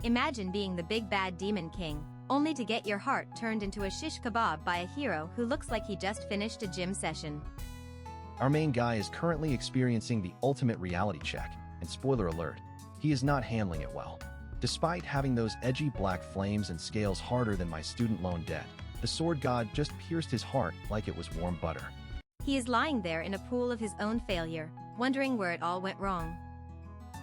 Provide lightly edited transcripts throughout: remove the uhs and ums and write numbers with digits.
Imagine being the big bad demon king, only to get your heart turned into a shish kebab by a hero who looks like he just finished a gym session. Our main guy is currently experiencing the ultimate reality check, and spoiler alert, he is not handling it well. Despite having those edgy black flames and scales harder than my student loan debt, the sword god just pierced his heart like it was warm butter. He is lying there in a pool of his own failure, wondering where it all went wrong.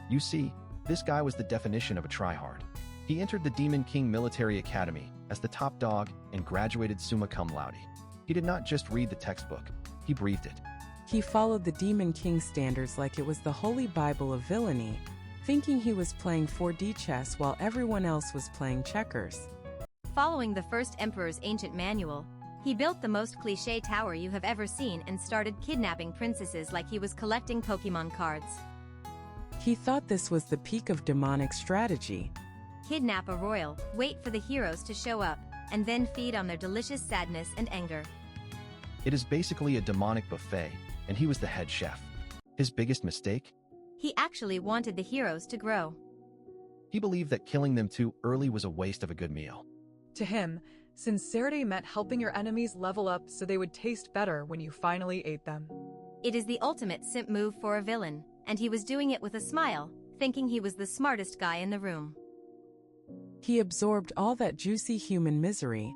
You see, this guy was the definition of a tryhard. He entered the Demon King Military Academy as the top dog and graduated summa cum laude. He did not just read the textbook, he breathed it. He followed the Demon King standards like it was the holy Bible of villainy, thinking he was playing 4D chess while everyone else was playing checkers. Following the first emperor's ancient manual, he built the most cliché tower you have ever seen and started kidnapping princesses like he was collecting Pokemon cards. He thought this was the peak of demonic strategy. Kidnap a royal, wait for the heroes to show up, and then feed on their delicious sadness and anger. It is basically a demonic buffet, and he was the head chef. His biggest mistake? He actually wanted the heroes to grow. He believed that killing them too early was a waste of a good meal. To him, sincerity meant helping your enemies level up so they would taste better when you finally ate them. It is the ultimate simp move for a villain, and he was doing it with a smile, thinking he was the smartest guy in the room. He absorbed all that juicy human misery,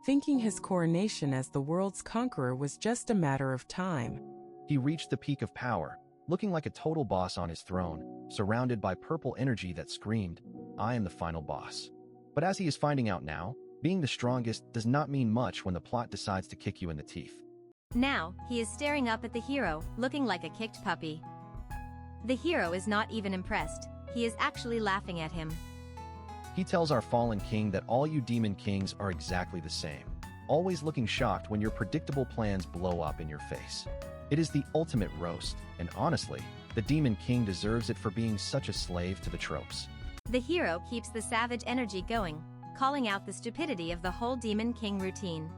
thinking his coronation as the world's conqueror was just a matter of time. He reached the peak of power, looking like a total boss on his throne, surrounded by purple energy that screamed, "I am the final boss." But as he is finding out now, being the strongest does not mean much when the plot decides to kick you in the teeth. Now, he is staring up at the hero, looking like a kicked puppy. The hero is not even impressed, he is actually laughing at him. He tells our fallen king that all you demon kings are exactly the same, always looking shocked when your predictable plans blow up in your face. It is the ultimate roast, and honestly, the demon king deserves it for being such a slave to the tropes. The hero keeps the savage energy going, calling out the stupidity of the whole demon king routine.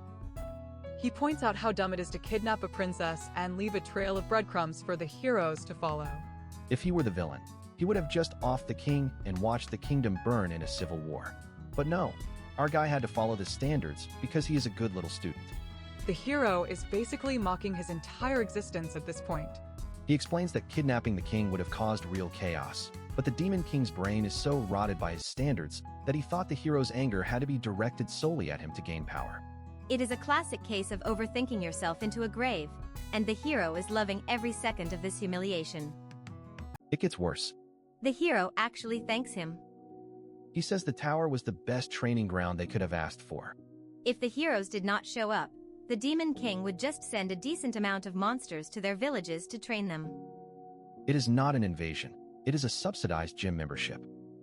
He points out how dumb it is to kidnap a princess and leave a trail of breadcrumbs for the heroes to follow. If he were the villain, he would have just offed the king and watched the kingdom burn in a civil war. But no, our guy had to follow the standards because he is a good little student. The hero is basically mocking his entire existence at this point. He explains that kidnapping the king would have caused real chaos, but the demon king's brain is so rotted by his standards that he thought the hero's anger had to be directed solely at him to gain power. It is a classic case of overthinking yourself into a grave, and the hero is loving every second of this humiliation. It gets worse. The hero actually thanks him. He says the tower was the best training ground they could have asked for. If the heroes did not show up, the Demon King would just send a decent amount of monsters to their villages to train them. It is not an invasion. It is a subsidized gym membership.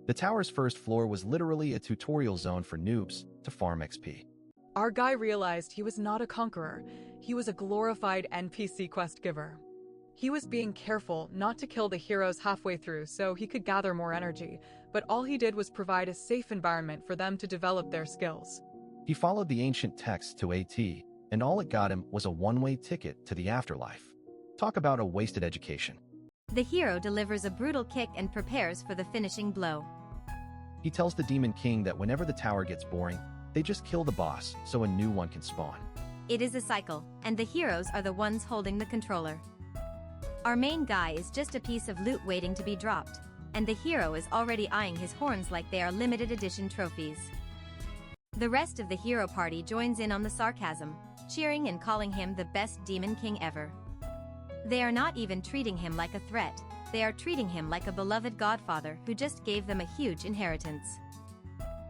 The tower's first floor was literally a tutorial zone for noobs to farm XP. Our guy realized he was not a conqueror. He was a glorified NPC quest giver. He was being careful not to kill the heroes halfway through so he could gather more energy, but all he did was provide a safe environment for them to develop their skills. He followed the ancient texts to AT, and all it got him was a one-way ticket to the afterlife. Talk about a wasted education. The hero delivers a brutal kick and prepares for the finishing blow. He tells the Demon King that whenever the tower gets boring, they just kill the boss so a new one can spawn. It is a cycle, and the heroes are the ones holding the controller. Our main guy is just a piece of loot waiting to be dropped, and the hero is already eyeing his horns like they are limited edition trophies. The rest of the hero party joins in on the sarcasm, cheering and calling him the best Demon King ever. They are not even treating him like a threat, they are treating him like a beloved godfather who just gave them a huge inheritance.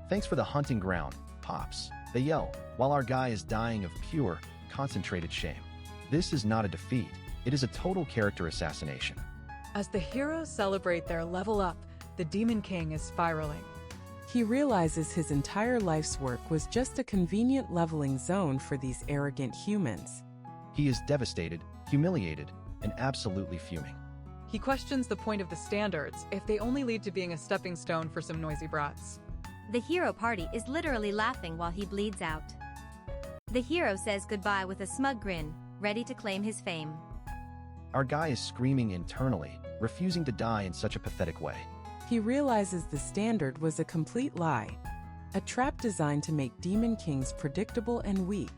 Thanks for the hunting ground, Pops, they yell, while our guy is dying of pure, concentrated shame. This is not a defeat, it is a total character assassination. As the heroes celebrate their level up, the Demon King is spiraling. He realizes his entire life's work was just a convenient leveling zone for these arrogant humans. He is devastated, humiliated, and absolutely fuming. He questions the point of the standards if they only lead to being a stepping stone for some noisy brats. The hero party is literally laughing while he bleeds out. The hero says goodbye with a smug grin, ready to claim his fame. Our guy is screaming internally, refusing to die in such a pathetic way. He realizes the standard was a complete lie, a trap designed to make demon kings predictable and weak.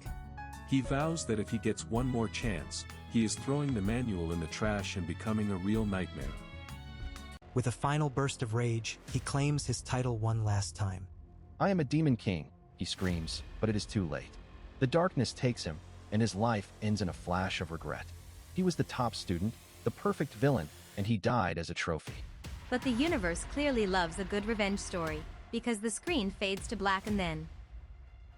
He vows that if he gets one more chance, he is throwing the manual in the trash and becoming a real nightmare. With a final burst of rage, he claims his title one last time. "I am a demon king," he screams, but it is too late. The darkness takes him, and his life ends in a flash of regret. He was the top student, the perfect villain, and he died as a trophy. But the universe clearly loves a good revenge story, because the screen fades to black and then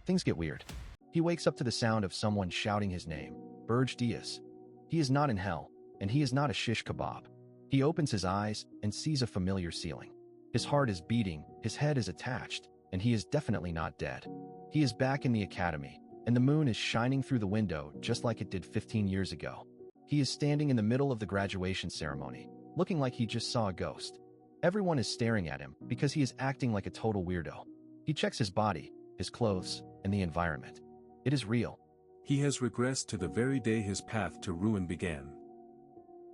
Things get weird. He wakes up to the sound of someone shouting his name, Burj Diaz. He is not in hell, and he is not a shish kebab. He opens his eyes and sees a familiar ceiling. His heart is beating, his head is attached, and he is definitely not dead. He is back in the academy, and the moon is shining through the window just like it did 15 years ago. He is standing in the middle of the graduation ceremony, looking like he just saw a ghost. Everyone is staring at him because he is acting like a total weirdo. He checks his body, his clothes, and the environment. It is real. He has regressed to the very day his path to ruin began.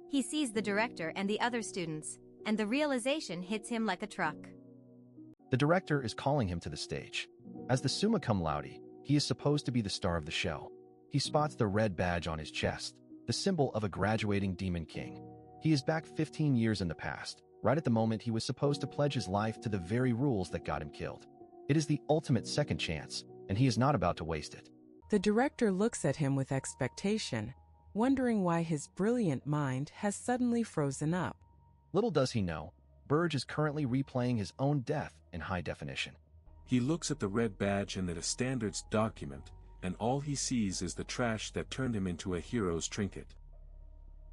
he sees the director and the other students, and the realization hits him like a truck. The director is calling him to the stage. As the summa cum laude, he is supposed to be the star of the show. He spots the red badge on his chest, the symbol of a graduating demon king. He is back 15 years in the past, right at the moment he was supposed to pledge his life to the very rules that got him killed. It is the ultimate second chance, and he is not about to waste it. The director looks at him with expectation, wondering why his brilliant mind has suddenly frozen up. Little does he know, Burge is currently replaying his own death in high definition. He looks at the red badge and at a standards document, and all he sees is the trash that turned him into a hero's trinket.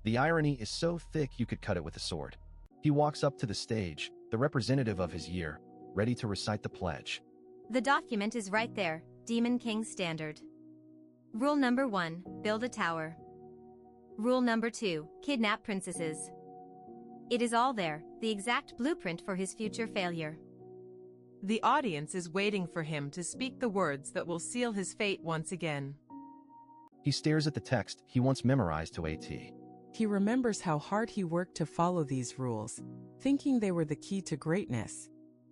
The irony is so thick you could cut it with a sword. He walks up to the stage, the representative of his year, ready to recite the pledge. The document is right there, Demon King Standard. Rule number 1, build a tower. Rule number 2, kidnap princesses. It is all there, the exact blueprint for his future failure. The audience is waiting for him to speak the words that will seal his fate once again. He stares at the text he once memorized to AT. He remembers how hard he worked to follow these rules, thinking they were the key to greatness.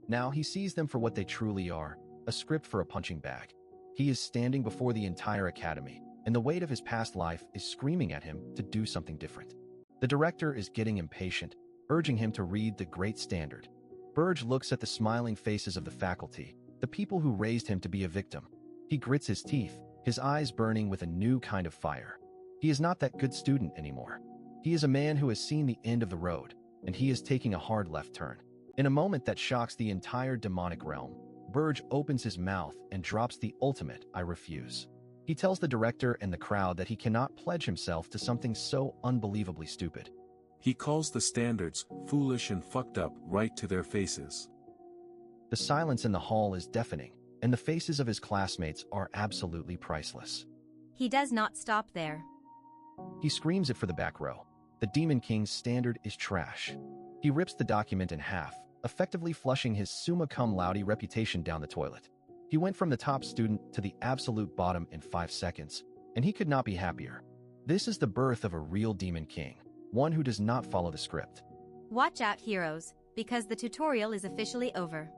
Now he sees them for what they truly are, a script for a punching bag. He is standing before the entire academy, and the weight of his past life is screaming at him to do something different. The director is getting impatient, urging him to read the great standard. Burge looks at the smiling faces of the faculty, the people who raised him to be a victim. He grits his teeth, his eyes burning with a new kind of fire. He is not that good student anymore. He is a man who has seen the end of the road, and he is taking a hard left turn. In a moment that shocks the entire demonic realm, Burge opens his mouth and drops the ultimate "I refuse." He tells the director and the crowd that he cannot pledge himself to something so unbelievably stupid. He calls the standards foolish and fucked up right to their faces. The silence in the hall is deafening, and the faces of his classmates are absolutely priceless. He does not stop there. He screams it for the back row. The Demon King's standard is trash. He rips the document in half, effectively flushing his summa cum laude reputation down the toilet. He went from the top student to the absolute bottom in 5 seconds, and he could not be happier. This is the birth of a real Demon King, one who does not follow the script. Watch out, heroes, because the tutorial is officially over.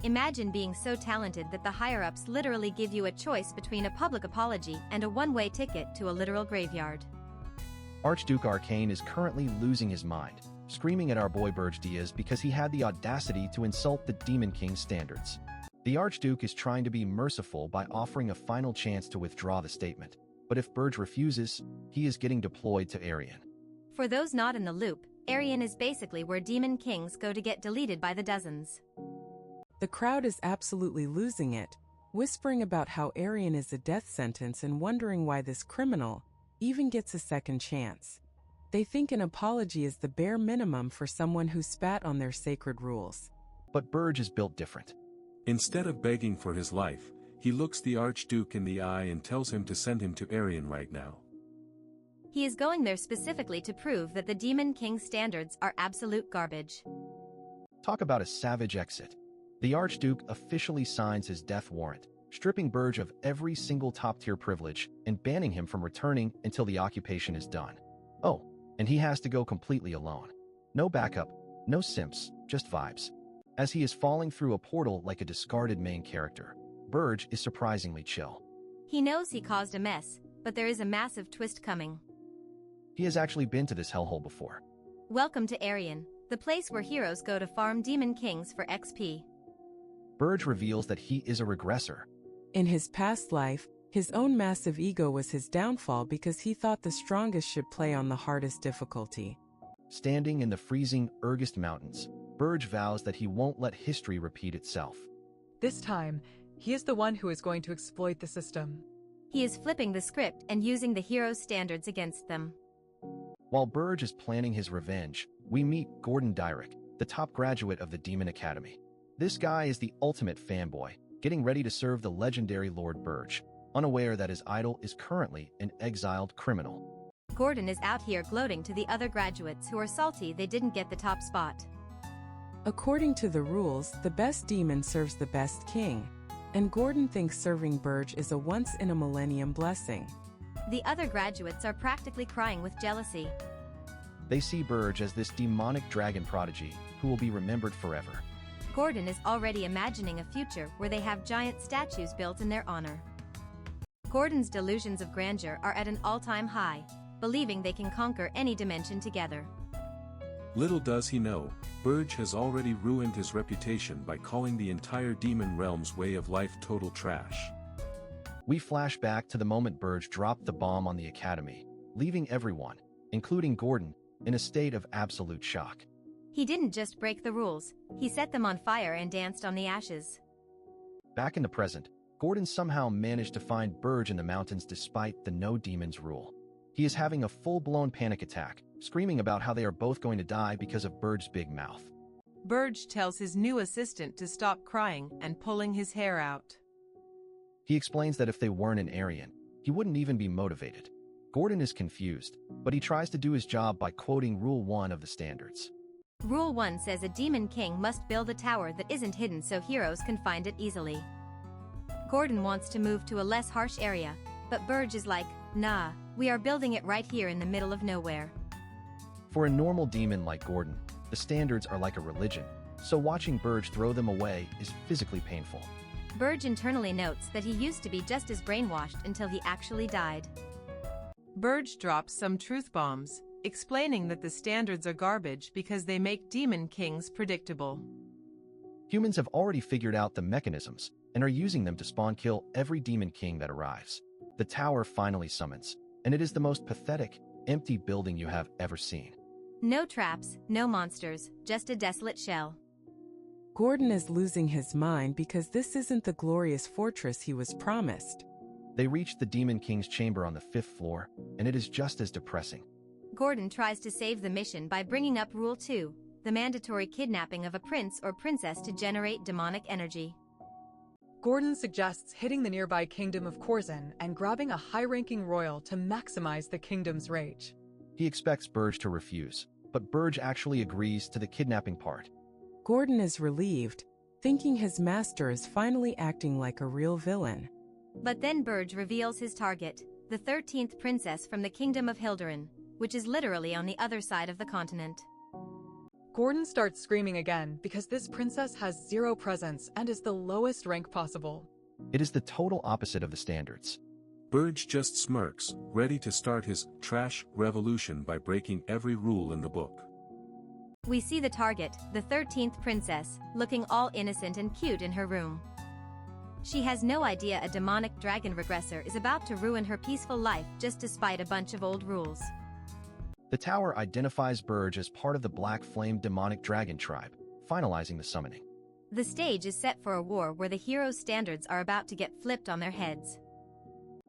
Imagine being so talented that the higher-ups literally give you a choice between a public apology and a one-way ticket to a literal graveyard. Archduke Arcane is currently losing his mind, screaming at our boy Burge Diaz because he had the audacity to insult the Demon King's standards. The Archduke is trying to be merciful by offering a final chance to withdraw the statement, but if Burge refuses, he is getting deployed to Arian. For those not in the loop, Arian is basically where Demon Kings go to get deleted by the dozens. The crowd is absolutely losing it, whispering about how Arian is a death sentence and wondering why this criminal even gets a second chance. They think an apology is the bare minimum for someone who spat on their sacred rules. But Burge is built different. Instead of begging for his life, he looks the Archduke in the eye and tells him to send him to Arian right now. He is going there specifically to prove that the Demon King's standards are absolute garbage. Talk about a savage exit. The Archduke officially signs his death warrant, stripping Burge of every single top-tier privilege and banning him from returning until the occupation is done. Oh, and he has to go completely alone. No backup, no simps, just vibes. As he is falling through a portal like a discarded main character, Burge is surprisingly chill. He knows he caused a mess, but there is a massive twist coming. He has actually been to this hellhole before. Welcome to Arian, the place where heroes go to farm demon kings for XP. Burge reveals that he is a regressor. In his past life, his own massive ego was his downfall because he thought the strongest should play on the hardest difficulty. Standing in the freezing Regressed mountains, Burge vows that he won't let history repeat itself. This time, he is the one who is going to exploit the system. He is flipping the script and using the hero's standards against them. While Burge is planning his revenge, we meet Gordon Dyrek, the top graduate of the Demon Academy. This guy is the ultimate fanboy, getting ready to serve the legendary Lord Burge, unaware that his idol is currently an exiled criminal. Gordon is out here gloating to the other graduates who are salty they didn't get the top spot. According to the rules, the best demon serves the best king, and Gordon thinks serving Burge is a once-in-a-millennium blessing. The other graduates are practically crying with jealousy. They see Burge as this demonic dragon prodigy who will be remembered forever. Gordon is already imagining a future where they have giant statues built in their honor. Gordon's delusions of grandeur are at an all-time high, believing they can conquer any dimension together. Little does he know, Burge has already ruined his reputation by calling the entire demon realm's way of life total trash. We flash back to the moment Burge dropped the bomb on the academy, leaving everyone, including Gordon, in a state of absolute shock. He didn't just break the rules, he set them on fire and danced on the ashes. Back in the present, Gordon somehow managed to find Burge in the mountains despite the no demons rule. He is having a full-blown panic attack, screaming about how they are both going to die because of Burge's big mouth. Burge tells his new assistant to stop crying and pulling his hair out. He explains that if they weren't an Aryan, he wouldn't even be motivated. Gordon is confused, but he tries to do his job by quoting Rule 1 of the standards. Rule 1 says a demon king must build a tower that isn't hidden so heroes can find it easily. Gordon wants to move to a less harsh area, but Burge is like, nah, we are building it right here in the middle of nowhere. For a normal demon like Gordon, the standards are like a religion, so watching Burge throw them away is physically painful. Burge internally notes that he used to be just as brainwashed until he actually died. Burge drops some truth bombs, explaining that the standards are garbage because they make demon kings predictable. Humans have already figured out the mechanisms and are using them to spawn kill every demon king that arrives. The tower finally summons, and it is the most pathetic, empty building you have ever seen. No traps, no monsters, just a desolate shell. Gordon is losing his mind because this isn't the glorious fortress he was promised. They reach the Demon King's chamber on the 5th floor, and it is just as depressing. Gordon tries to save the mission by bringing up Rule 2, the mandatory kidnapping of a prince or princess to generate demonic energy. Gordon suggests hitting the nearby kingdom of Corzin and grabbing a high-ranking royal to maximize the kingdom's rage. He expects Burge to refuse, but Burge actually agrees to the kidnapping part. Gordon is relieved, thinking his master is finally acting like a real villain. But then Burge reveals his target, the 13th princess from the kingdom of Hilderin, which is literally on the other side of the continent. Gordon starts screaming again because this princess has zero presence and is the lowest rank possible. It is the total opposite of the standards. Burge just smirks, ready to start his trash revolution by breaking every rule in the book. We see the target, the 13th princess, looking all innocent and cute in her room. She has no idea a demonic dragon regressor is about to ruin her peaceful life just despite a bunch of old rules. The tower identifies Burge as part of the Black Flame demonic dragon tribe, finalizing the summoning. The stage is set for a war where the heroes' standards are about to get flipped on their heads.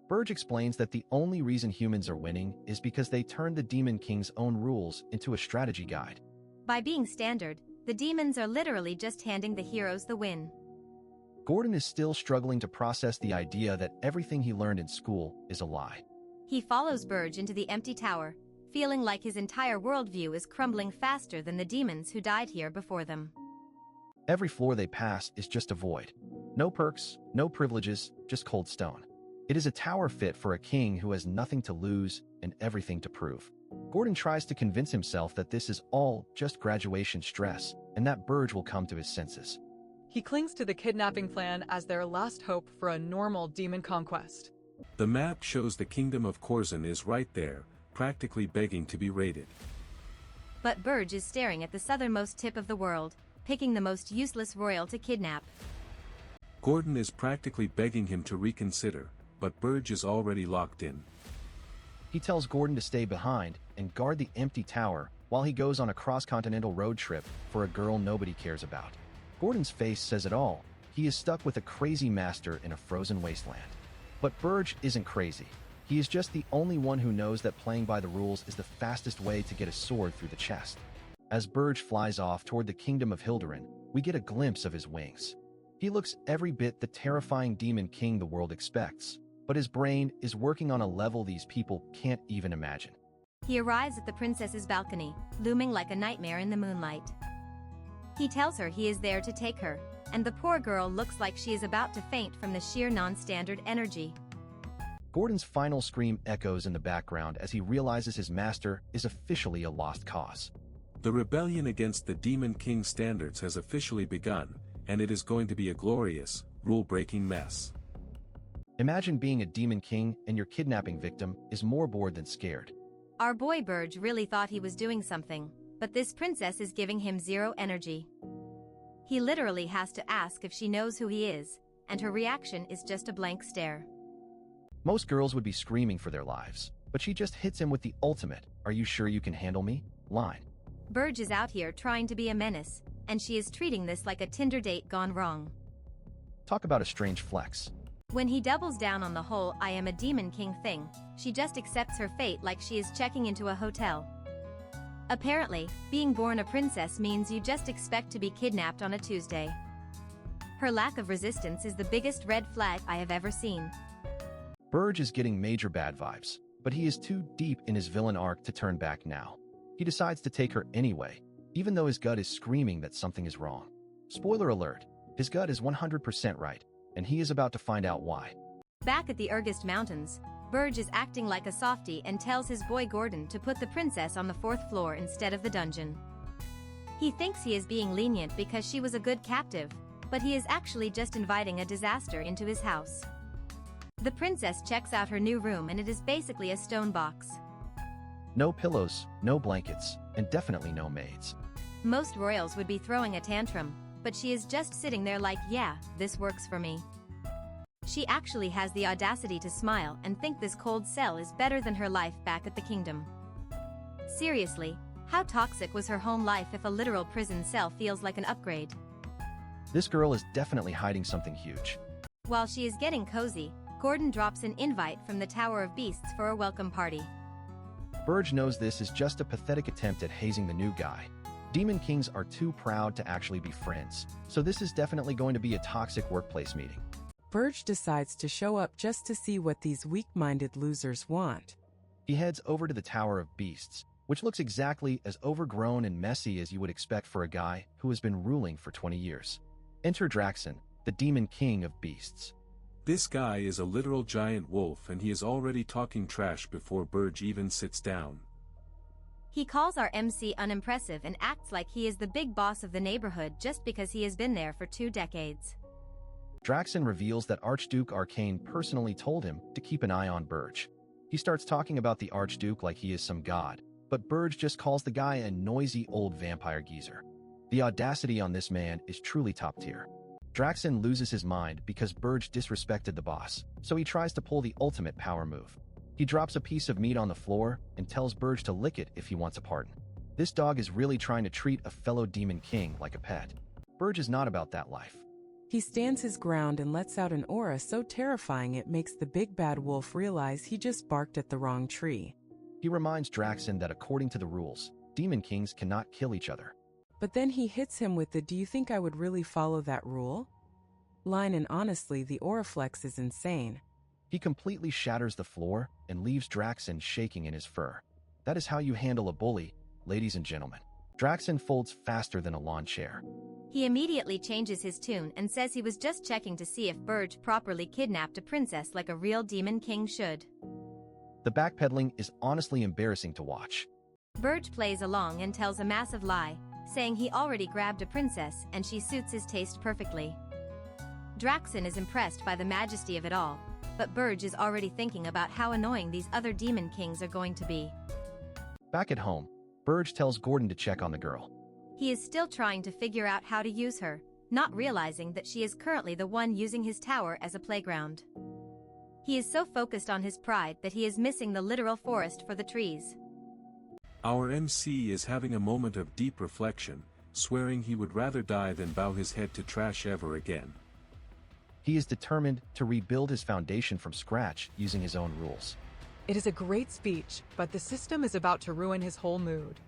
Burge explains that the only reason humans are winning is because they turned the Demon King's own rules into a strategy guide. By being standard, the demons are literally just handing the heroes the win. Gordon is still struggling to process the idea that everything he learned in school is a lie. He follows Burge into the empty tower, feeling like his entire worldview is crumbling faster than the demons who died here before them. Every floor they pass is just a void. No perks, no privileges, just cold stone. It is a tower fit for a king who has nothing to lose and everything to prove. Gordon tries to convince himself that this is all just graduation stress and that Burge will come to his senses. He clings to the kidnapping plan as their last hope for a normal demon conquest. The map shows the kingdom of Corzin is right there, practically begging to be raided. But Burge is staring at the southernmost tip of the world, picking the most useless royal to kidnap. Gordon is practically begging him to reconsider, but Burge is already locked in. He tells Gordon to stay behind and guard the empty tower while he goes on a cross-continental road trip for a girl nobody cares about. Gordon's face says it all. He is stuck with a crazy master in a frozen wasteland. But Burge isn't crazy. He is just the only one who knows that playing by the rules is the fastest way to get a sword through the chest. As Burge flies off toward the kingdom of Hilderin, we get a glimpse of his wings. He looks every bit the terrifying demon king the world expects, but his brain is working on a level these people can't even imagine. He arrives at the princess's balcony, looming like a nightmare in the moonlight. He tells her he is there to take her, and the poor girl looks like she is about to faint from the sheer non-standard energy. Gordon's final scream echoes in the background as he realizes his master is officially a lost cause. The rebellion against the Demon King standards has officially begun, and it is going to be a glorious, rule-breaking mess. Imagine being a demon king and your kidnapping victim is more bored than scared. Our boy Burge really thought he was doing something, but this princess is giving him zero energy. He literally has to ask if she knows who he is, and her reaction is just a blank stare. Most girls would be screaming for their lives, but she just hits him with the ultimate, "Are you sure you can handle me?" line. Burge is out here trying to be a menace, and she is treating this like a Tinder date gone wrong. Talk about a strange flex. When he doubles down on the whole "I am a demon king" thing, she just accepts her fate like she is checking into a hotel. Apparently, being born a princess means you just expect to be kidnapped on a Tuesday. Her lack of resistance is the biggest red flag I have ever seen. Burge is getting major bad vibes, but he is too deep in his villain arc to turn back now. He decides to take her anyway, even though his gut is screaming that something is wrong. Spoiler alert, his gut is 100% right, and he is about to find out why. Back at the Regressed Mountains, Burge is acting like a softie and tells his boy Gordon to put the princess on the 4th floor instead of the dungeon. He thinks he is being lenient because she was a good captive, but he is actually just inviting a disaster into his house. The princess checks out her new room and it is basically a stone box. No pillows, no blankets, and definitely no maids. Most royals would be throwing a tantrum, but she is just sitting there like, yeah, this works for me. She actually has the audacity to smile and think this cold cell is better than her life back at the kingdom. Seriously, how toxic was her home life if a literal prison cell feels like an upgrade? This girl is definitely hiding something huge. While she is getting cozy, Gordon drops an invite from the Tower of Beasts for a welcome party. Burge knows this is just a pathetic attempt at hazing the new guy. Demon kings are too proud to actually be friends, so this is definitely going to be a toxic workplace meeting. Burge decides to show up just to see what these weak-minded losers want. He heads over to the Tower of Beasts, which looks exactly as overgrown and messy as you would expect for a guy who has been ruling for 20 years. Enter Draxon, the Demon King of Beasts. This guy is a literal giant wolf and he is already talking trash before Burge even sits down. He calls our MC unimpressive and acts like he is the big boss of the neighborhood just because he has been there for 2 decades. Draxon reveals that Archduke Arcane personally told him to keep an eye on Burge. He starts talking about the Archduke like he is some god, but Burge just calls the guy a noisy old vampire geezer. The audacity on this man is truly top tier. Draxon loses his mind because Burge disrespected the boss, so he tries to pull the ultimate power move. He drops a piece of meat on the floor and tells Burge to lick it if he wants a pardon. This dog is really trying to treat a fellow demon king like a pet. Burge is not about that life. He stands his ground and lets out an aura so terrifying it makes the big bad wolf realize he just barked at the wrong tree. He reminds Draxon that according to the rules, demon kings cannot kill each other. But then he hits him with the "Do you think I would really follow that rule?" line, and honestly, the Auraflex is insane. He completely shatters the floor and leaves Draxon shaking in his fur. That is how you handle a bully, ladies and gentlemen. Draxon folds faster than a lawn chair. He immediately changes his tune and says he was just checking to see if Burge properly kidnapped a princess like a real demon king should. The backpedaling is honestly embarrassing to watch. Burge plays along and tells a massive lie, saying he already grabbed a princess and she suits his taste perfectly. Draxon is impressed by the majesty of it all, but Burge is already thinking about how annoying these other demon kings are going to be. Back at home, Burge tells Gordon to check on the girl. He is still trying to figure out how to use her, not realizing that she is currently the one using his tower as a playground. He is so focused on his pride that he is missing the literal forest for the trees. Our MC is having a moment of deep reflection, swearing he would rather die than bow his head to trash ever again. He is determined to rebuild his foundation from scratch using his own rules. It is a great speech, but the system is about to ruin his whole mood.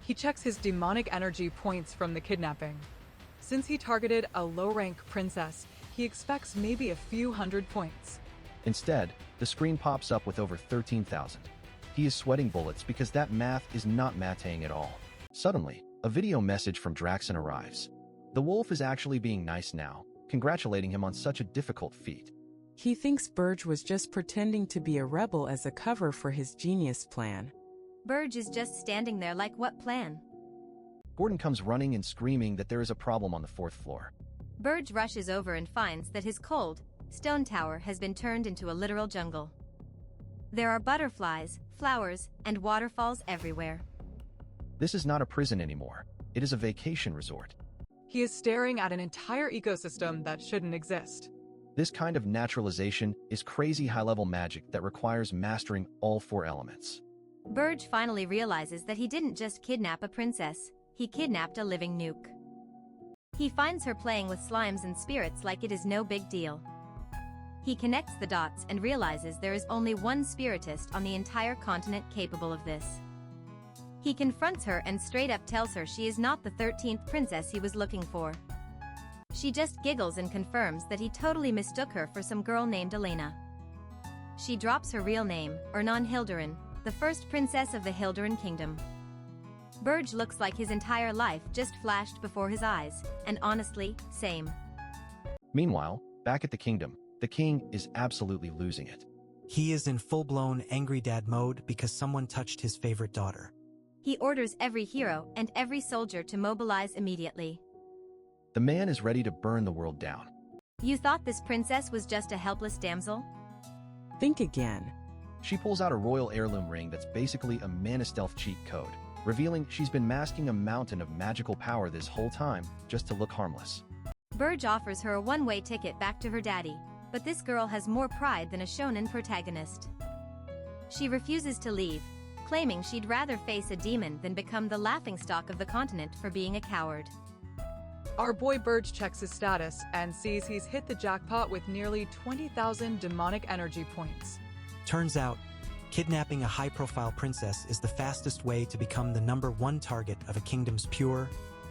He checks his demonic energy points from the kidnapping. Since he targeted a low-rank princess, he expects maybe a few hundred points. Instead, the screen pops up with over 13,000. He is sweating bullets because that math is not mathing at all. Suddenly, a video message from Draxon arrives. The wolf is actually being nice now, congratulating him on such a difficult feat. He thinks Burge was just pretending to be a rebel as a cover for his genius plan. Burge is just standing there like, what plan? Gordon comes running and screaming that there is a problem on the 4th floor. Burge rushes over and finds that his cold, stone tower has been turned into a literal jungle. There are butterflies, flowers, and waterfalls everywhere. This is not a prison anymore. It is a vacation resort. He is staring at an entire ecosystem that shouldn't exist. This kind of naturalization is crazy high-level magic that requires mastering all 4 elements. Burge finally realizes that he didn't just kidnap a princess, he kidnapped a living nuke. He finds her playing with slimes and spirits like it is no big deal. He connects the dots and realizes there is only one spiritist on the entire continent capable of this. He confronts her and straight up tells her she is not the 13th princess he was looking for. She just giggles and confirms that he totally mistook her for some girl named Elena. She drops her real name, Ernan Hildurin, the first princess of the Hildurin kingdom. Burge looks like his entire life just flashed before his eyes, and honestly, same. Meanwhile, back at the kingdom, the king is absolutely losing it. He is in full-blown angry dad mode because someone touched his favorite daughter. He orders every hero and every soldier to mobilize immediately. The man is ready to burn the world down. You thought this princess was just a helpless damsel? Think again. She pulls out a royal heirloom ring that's basically a mana stealth cheat code, revealing she's been masking a mountain of magical power this whole time just to look harmless. Burge offers her a one-way ticket back to her daddy, but this girl has more pride than a shonen protagonist. She refuses to leave, claiming she'd rather face a demon than become the laughingstock of the continent for being a coward. Our boy Burge checks his status and sees he's hit the jackpot with nearly 20,000 demonic energy points. Turns out, kidnapping a high-profile princess is the fastest way to become the #1 target of a kingdom's pure,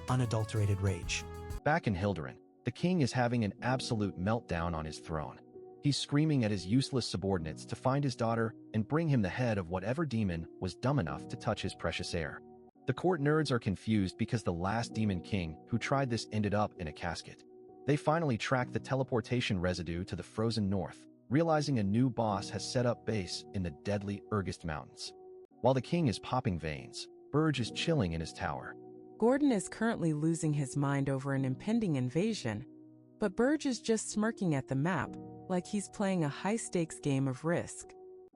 unadulterated rage. Back in Hildurin, the king is having an absolute meltdown on his throne. He's screaming at his useless subordinates to find his daughter and bring him the head of whatever demon was dumb enough to touch his precious heir. The court nerds are confused because the last demon king who tried this ended up in a casket. They finally track the teleportation residue to the frozen north, realizing a new boss has set up base in the deadly Regressed mountains. While the king is popping veins, Burge is chilling in his tower. Gordon is currently losing his mind over an impending invasion, but Burge is just smirking at the map, like he's playing a high-stakes game of Risk.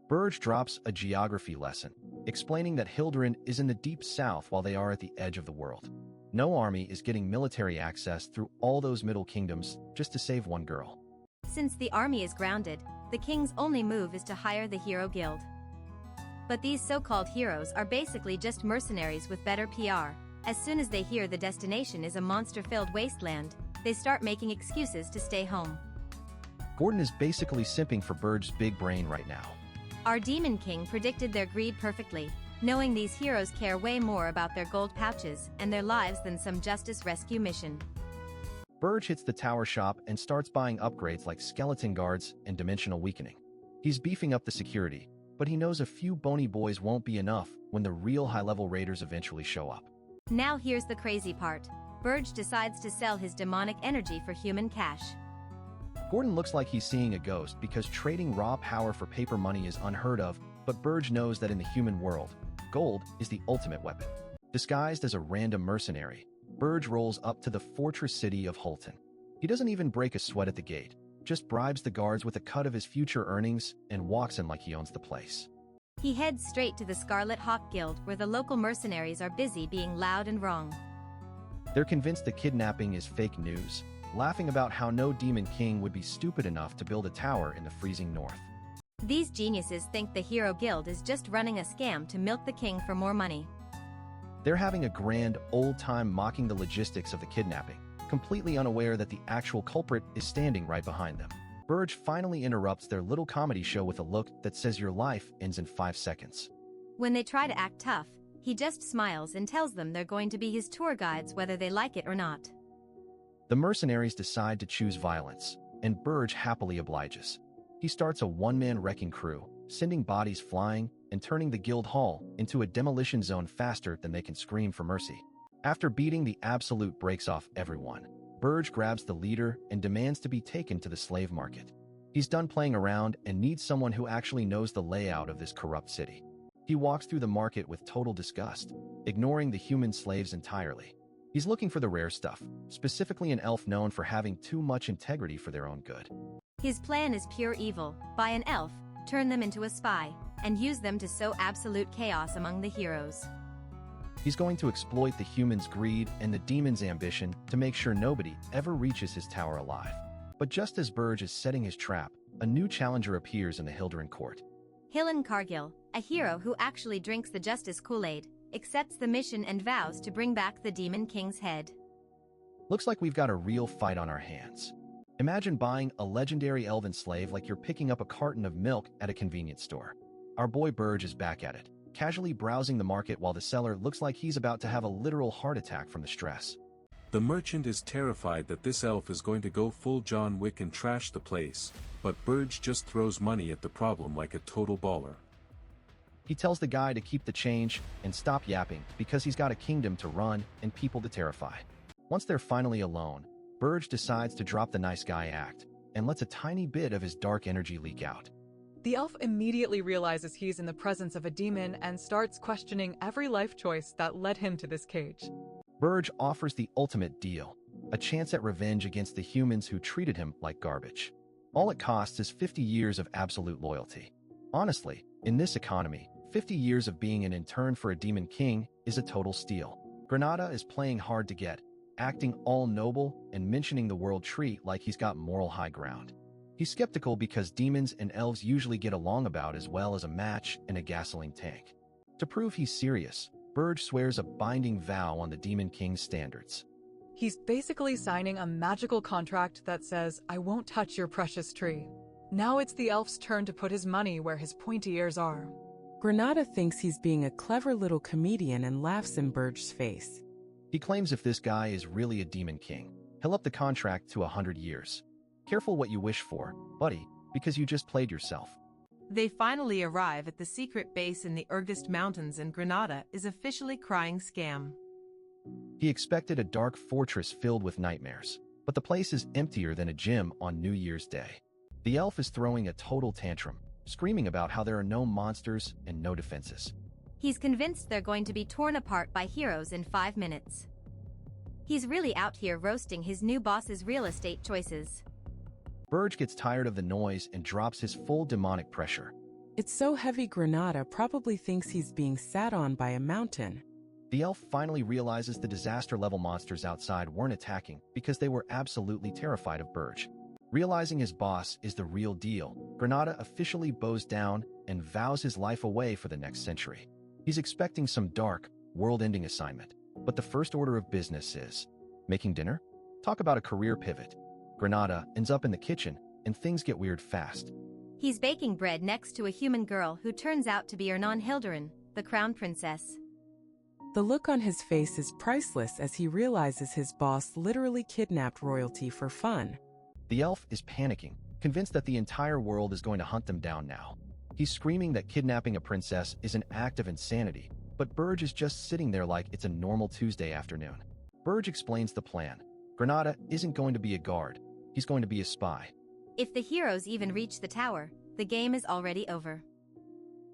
Burge drops a geography lesson, explaining that Hildurin is in the deep south while they are at the edge of the world. No army is getting military access through all those middle kingdoms just to save one girl. Since the army is grounded, the king's only move is to hire the hero guild. But these so-called heroes are basically just mercenaries with better PR. As soon as they hear the destination is a monster-filled wasteland, they start making excuses to stay home. Gordon is basically simping for Burge's big brain right now. Our Demon King predicted their greed perfectly, knowing these heroes care way more about their gold pouches and their lives than some justice rescue mission. Burge hits the tower shop and starts buying upgrades like skeleton guards and dimensional weakening. He's beefing up the security, but he knows a few bony boys won't be enough when the real high-level raiders eventually show up. Now here's the crazy part. Burge decides to sell his demonic energy for human cash. Gordon looks like he's seeing a ghost because trading raw power for paper money is unheard of, but Burge knows that in the human world, gold is the ultimate weapon. Disguised as a random mercenary, Burge rolls up to the fortress city of Hulton. He doesn't even break a sweat at the gate, just bribes the guards with a cut of his future earnings and walks in like he owns the place. He heads straight to the Scarlet Hawk Guild where the local mercenaries are busy being loud and wrong. They're convinced the kidnapping is fake news, laughing about how no demon king would be stupid enough to build a tower in the freezing north. These geniuses think the Hero Guild is just running a scam to milk the king for more money. They're having a grand old time mocking the logistics of the kidnapping, completely unaware that the actual culprit is standing right behind them. Burge finally interrupts their little comedy show with a look that says your life ends in 5 seconds. When they try to act tough, he just smiles and tells them they're going to be his tour guides whether they like it or not. The mercenaries decide to choose violence, and Burge happily obliges. He starts a one-man wrecking crew, sending bodies flying and turning the guild hall into a demolition zone faster than they can scream for mercy. After beating the absolute brakes off everyone, Burge grabs the leader and demands to be taken to the slave market. He's done playing around and needs someone who actually knows the layout of this corrupt city. He walks through the market with total disgust, ignoring the human slaves entirely. He's looking for the rare stuff, specifically an elf known for having too much integrity for their own good. His plan is pure evil: buy an elf, turn them into a spy, and use them to sow absolute chaos among the heroes. He's going to exploit the humans' greed and the demons' ambition to make sure nobody ever reaches his tower alive. But just as Burge is setting his trap, a new challenger appears in the Hilderin court. Hillen Cargill, a hero who actually drinks the Justice Kool-Aid, accepts the mission and vows to bring back the Demon King's head. Looks like we've got a real fight on our hands. Imagine buying a legendary elven slave like you're picking up a carton of milk at a convenience store. Our boy Burge is back at it, casually browsing the market while the seller looks like he's about to have a literal heart attack from the stress. The merchant is terrified that this elf is going to go full John Wick and trash the place, but Burge just throws money at the problem like a total baller. He tells the guy to keep the change and stop yapping because he's got a kingdom to run and people to terrify. Once they're finally alone, Burge decides to drop the nice guy act and lets a tiny bit of his dark energy leak out. The elf immediately realizes he's in the presence of a demon and starts questioning every life choice that led him to this cage. Burge offers the ultimate deal, a chance at revenge against the humans who treated him like garbage. All it costs is 50 years of absolute loyalty. Honestly, in this economy, 50 years of being an intern for a demon king is a total steal. Granada is playing hard to get, acting all noble and mentioning the world tree like he's got moral high ground. He's skeptical because demons and elves usually get along about as well as a match in a gasoline tank. To prove he's serious, Burge swears a binding vow on the Demon King's standards. He's basically signing a magical contract that says, "I won't touch your precious tree." Now it's the elf's turn to put his money where his pointy ears are. Granada thinks he's being a clever little comedian and laughs in Burge's face. He claims if this guy is really a demon king, he'll up the contract to 100 years. Careful what you wish for, buddy, because you just played yourself. They finally arrive at the secret base in the Regressed Mountains and Granada is officially crying scam. He expected a dark fortress filled with nightmares, but the place is emptier than a gym on New Year's Day. The elf is throwing a total tantrum, screaming about how there are no monsters and no defenses. He's convinced they're going to be torn apart by heroes in 5 minutes. He's really out here roasting his new boss's real estate choices. Burge gets tired of the noise and drops his full demonic pressure. It's so heavy Granada probably thinks he's being sat on by a mountain. The elf finally realizes the disaster-level monsters outside weren't attacking because they were absolutely terrified of Burge. Realizing his boss is the real deal, Granada officially bows down and vows his life away for the next century. He's expecting some dark, world-ending assignment, but the first order of business is making dinner? Talk about a career pivot. Granada ends up in the kitchen, and things get weird fast. He's baking bread next to a human girl who turns out to be Ernan Hilderin, the crown princess. The look on his face is priceless as he realizes his boss literally kidnapped royalty for fun. The elf is panicking, convinced that the entire world is going to hunt them down now. He's screaming that kidnapping a princess is an act of insanity, but Burge is just sitting there like it's a normal Tuesday afternoon. Burge explains the plan. Granada isn't going to be a guard. He's going to be a spy. If the heroes even reach the tower, the game is already over.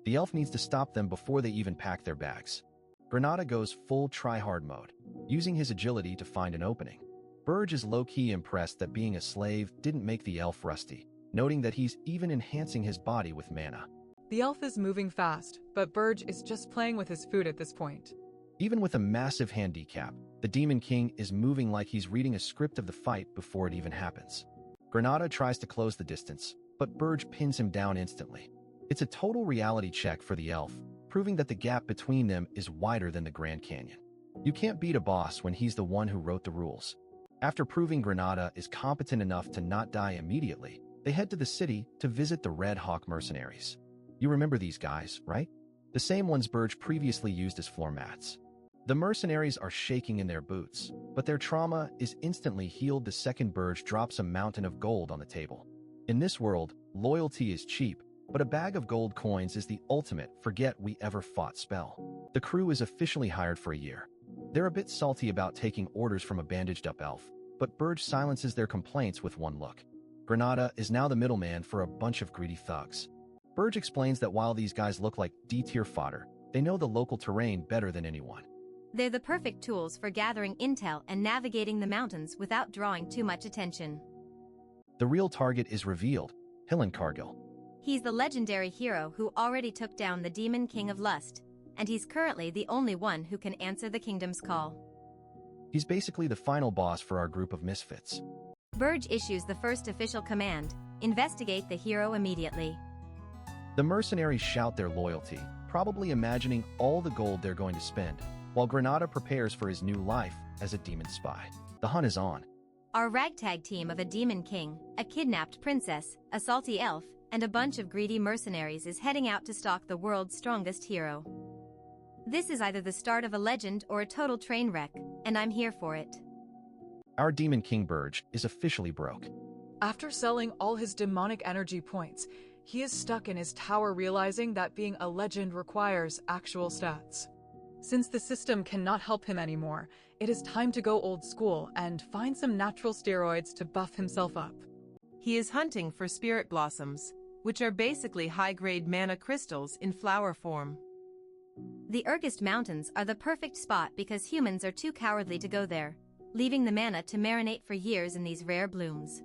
The elf needs to stop them before they even pack their bags. Granada goes full try-hard mode, using his agility to find an opening. Burge is low-key impressed that being a slave didn't make the elf rusty, noting that he's even enhancing his body with mana. The elf is moving fast, but Burge is just playing with his food at this point. Even with a massive handicap, the Demon King is moving like he's reading a script of the fight before it even happens. Granada tries to close the distance, but Burge pins him down instantly. It's a total reality check for the elf, proving that the gap between them is wider than the Grand Canyon. You can't beat a boss when he's the one who wrote the rules. After proving Granada is competent enough to not die immediately, they head to the city to visit the Red Hawk mercenaries. You remember these guys, right? The same ones Burge previously used as floor mats. The mercenaries are shaking in their boots, but their trauma is instantly healed the second Burge drops a mountain of gold on the table. In this world, loyalty is cheap, but a bag of gold coins is the ultimate forget we ever fought spell. The crew is officially hired for a year. They're a bit salty about taking orders from a bandaged-up elf, but Burge silences their complaints with one look. Granada is now the middleman for a bunch of greedy thugs. Burge explains that while these guys look like D-tier fodder, they know the local terrain better than anyone. They're the perfect tools for gathering intel and navigating the mountains without drawing too much attention. The real target is revealed, Cargill. He's the legendary hero who already took down the Demon King of Lust, and he's currently the only one who can answer the kingdom's call. He's basically the final boss for our group of misfits. Burge issues the first official command: investigate the hero immediately. The mercenaries shout their loyalty, probably imagining all the gold they're going to spend, while Granada prepares for his new life as a demon spy. The hunt is on. Our ragtag team of a demon king, a kidnapped princess, a salty elf, and a bunch of greedy mercenaries is heading out to stalk the world's strongest hero. This is either the start of a legend or a total train wreck, and I'm here for it. Our Demon King Burge is officially broke. After selling all his demonic energy points, he is stuck in his tower realizing that being a legend requires actual stats. Since the system cannot help him anymore, it is time to go old school and find some natural steroids to buff himself up. He is hunting for spirit blossoms, which are basically high-grade mana crystals in flower form. The Regressed Mountains are the perfect spot because humans are too cowardly to go there, leaving the mana to marinate for years in these rare blooms.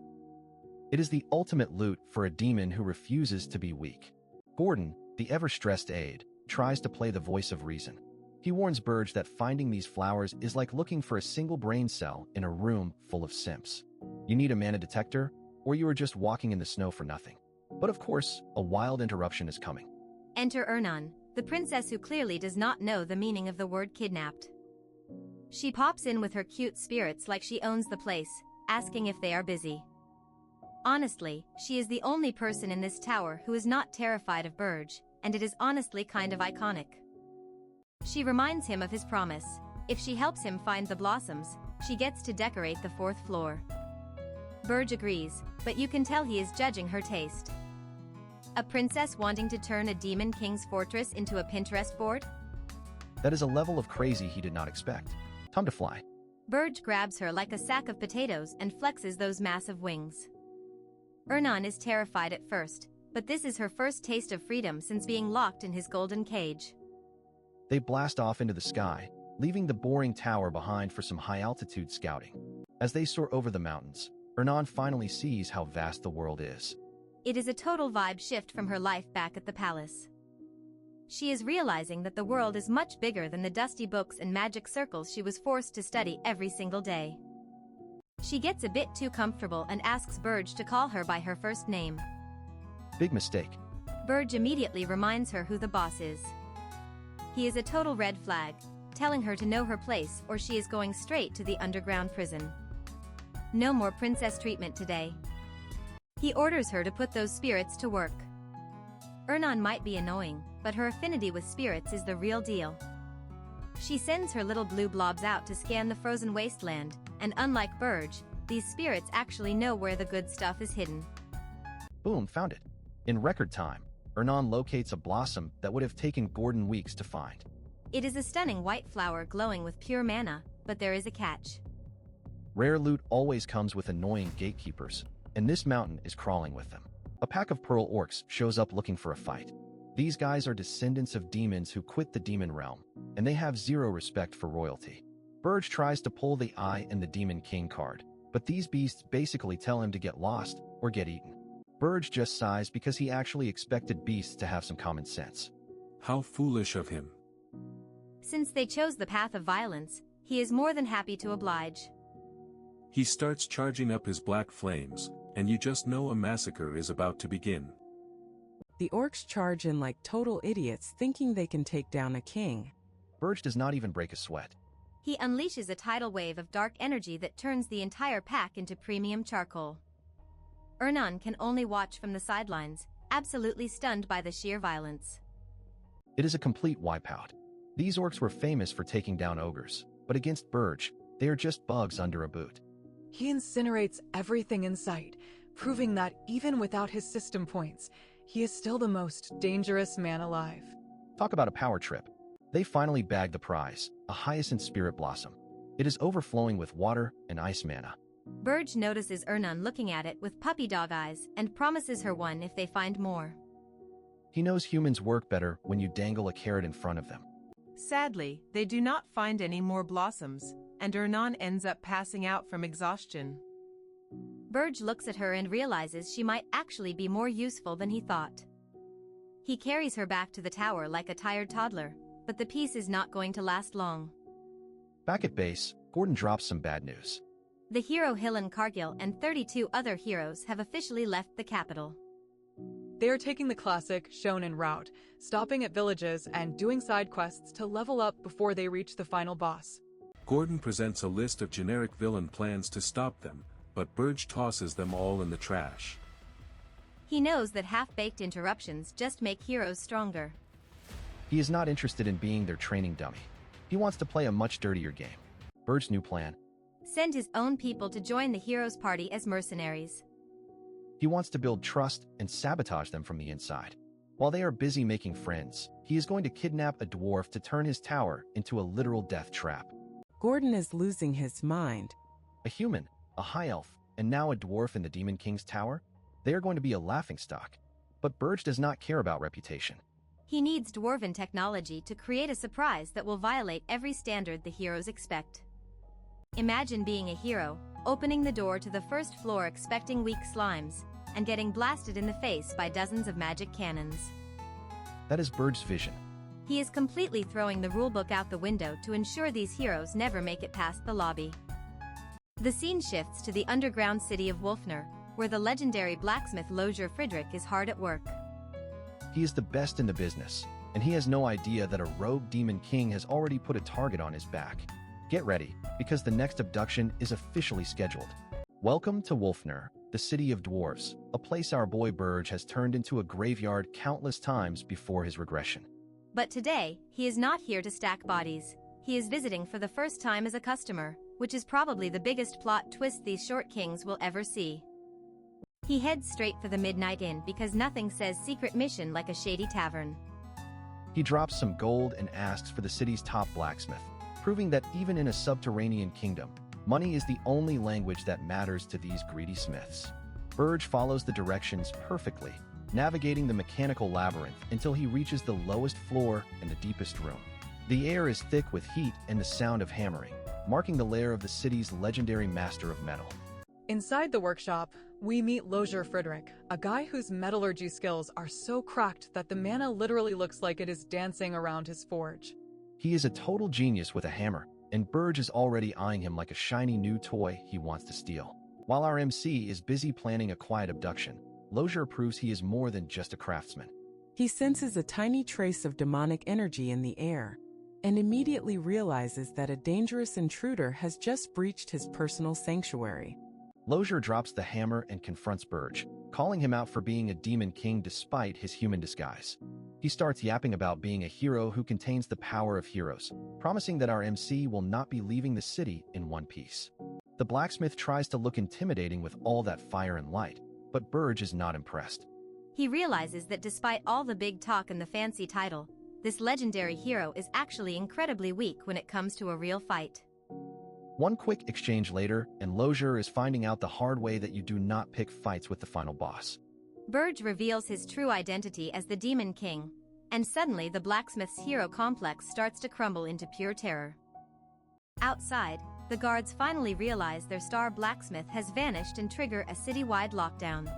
It is the ultimate loot for a demon who refuses to be weak. Gordon, the ever-stressed aide, tries to play the voice of reason. He warns Burge that finding these flowers is like looking for a single brain cell in a room full of simps. You need a mana detector, or you are just walking in the snow for nothing. But of course, a wild interruption is coming. Enter Ernan, the princess who clearly does not know the meaning of the word kidnapped. She pops in with her cute spirits like she owns the place, asking if they are busy. Honestly, she is the only person in this tower who is not terrified of Burge, and it is honestly kind of iconic. She reminds him of his promise: if she helps him find the blossoms, she gets to decorate the 4th floor. Burge agrees, but you can tell he is judging her taste. A princess wanting to turn a demon king's fortress into a Pinterest board? That is a level of crazy he did not expect. Time to fly. Burge grabs her like a sack of potatoes and flexes those massive wings. Ernan is terrified at first, but this is her first taste of freedom since being locked in his golden cage. They blast off into the sky, leaving the boring tower behind for some high-altitude scouting. As they soar over the mountains, Ernan finally sees how vast the world is. It is a total vibe shift from her life back at the palace. She is realizing that the world is much bigger than the dusty books and magic circles she was forced to study every single day. She gets a bit too comfortable and asks Burge to call her by her first name. Big mistake. Burge immediately reminds her who the boss is. He is a total red flag, telling her to know her place or she is going straight to the underground prison. No more princess treatment today. He orders her to put those spirits to work. Ernan might be annoying, but her affinity with spirits is the real deal. She sends her little blue blobs out to scan the frozen wasteland, and unlike Burge, these spirits actually know where the good stuff is hidden. Boom, found it. In record time, Ernan locates a blossom that would have taken Gordon weeks to find. It is a stunning white flower glowing with pure mana, but there is a catch. Rare loot always comes with annoying gatekeepers, and this mountain is crawling with them. A pack of pearl orcs shows up looking for a fight. These guys are descendants of demons who quit the demon realm, and they have zero respect for royalty. Burge tries to pull the Eye and the Demon King card, but these beasts basically tell him to get lost or get eaten. Burge just sighs because he actually expected beasts to have some common sense. How foolish of him. Since they chose the path of violence, he is more than happy to oblige. He starts charging up his black flames, and you just know a massacre is about to begin. The orcs charge in like total idiots, thinking they can take down a king. Burge does not even break a sweat. He unleashes a tidal wave of dark energy that turns the entire pack into premium charcoal. Ernan can only watch from the sidelines, absolutely stunned by the sheer violence. It is a complete wipeout. These orcs were famous for taking down ogres, but against Burge, they are just bugs under a boot. He incinerates everything in sight, proving that even without his system points, he is still the most dangerous man alive. Talk about a power trip. They finally bagged the prize, a hyacinth spirit blossom. It is overflowing with water and ice mana. Burge notices Ernan looking at it with puppy dog eyes and promises her one if they find more. He knows humans work better when you dangle a carrot in front of them. Sadly, they do not find any more blossoms, and Ernan ends up passing out from exhaustion. Burge looks at her and realizes she might actually be more useful than he thought. He carries her back to the tower like a tired toddler, but the peace is not going to last long. Back at base, Gordon drops some bad news. The hero Hilan Cargill and 32 other heroes have officially left the capital. They are taking the classic shonen route, stopping at villages and doing side quests to level up before they reach the final boss. Gordon presents a list of generic villain plans to stop them, but Burge tosses them all in the trash. He knows that half-baked interruptions just make heroes stronger. He is not interested in being their training dummy. He wants to play a much dirtier game. Burge's new plan: send his own people to join the heroes' party as mercenaries. he wants to build trust and sabotage them from the inside. While they are busy making friends, he is going to kidnap a dwarf to turn his tower into a literal death trap. Gordon is losing his mind. A human, a high elf, and now a dwarf in the Demon King's tower? They are going to be a laughingstock. But Burge does not care about reputation. He needs dwarven technology to create a surprise that will violate every standard the heroes expect. Imagine being a hero, opening the door to the first floor expecting weak slimes, and getting blasted in the face by dozens of magic cannons. That is Burge's vision. He is completely throwing the rulebook out the window to ensure these heroes never make it past the lobby. The scene shifts to the underground city of Wolfner, where the legendary blacksmith Lozier Friedrich is hard at work. He is the best in the business, and he has no idea that a rogue demon king has already put a target on his back. Get ready, because the next abduction is officially scheduled. Welcome to Wolfner, the city of dwarves, a place our boy Burge has turned into a graveyard countless times before his regression. But today, he is not here to stack bodies. He is visiting for the first time as a customer, which is probably the biggest plot twist these short kings will ever see. He heads straight for the Midnight Inn because nothing says secret mission like a shady tavern. He drops some gold and asks for the city's top blacksmith, proving that even in a subterranean kingdom, money is the only language that matters to these greedy smiths. Burge follows the directions perfectly, navigating the mechanical labyrinth until he reaches the lowest floor and the deepest room. The air is thick with heat and the sound of hammering, marking the lair of the city's legendary master of metal. Inside the workshop, we meet Lozier Friedrich, a guy whose metallurgy skills are so cracked that the mana literally looks like it is dancing around his forge. He is a total genius with a hammer, and Burge is already eyeing him like a shiny new toy he wants to steal. While our MC is busy planning a quiet abduction, Lozier proves he is more than just a craftsman. He senses a tiny trace of demonic energy in the air, and immediately realizes that a dangerous intruder has just breached his personal sanctuary. Lozier drops the hammer and confronts Burge, calling him out for being a demon king despite his human disguise. He starts yapping about being a hero who contains the power of heroes, promising that our MC will not be leaving the city in one piece. The blacksmith tries to look intimidating with all that fire and light, but Burge is not impressed. He realizes that despite all the big talk and the fancy title, this legendary hero is actually incredibly weak when it comes to a real fight. One quick exchange later, and Lozier is finding out the hard way that you do not pick fights with the final boss. Burge reveals his true identity as the Demon King, and suddenly the blacksmith's hero complex starts to crumble into pure terror. Outside, the guards finally realize their star blacksmith has vanished and trigger a city-wide lockdown.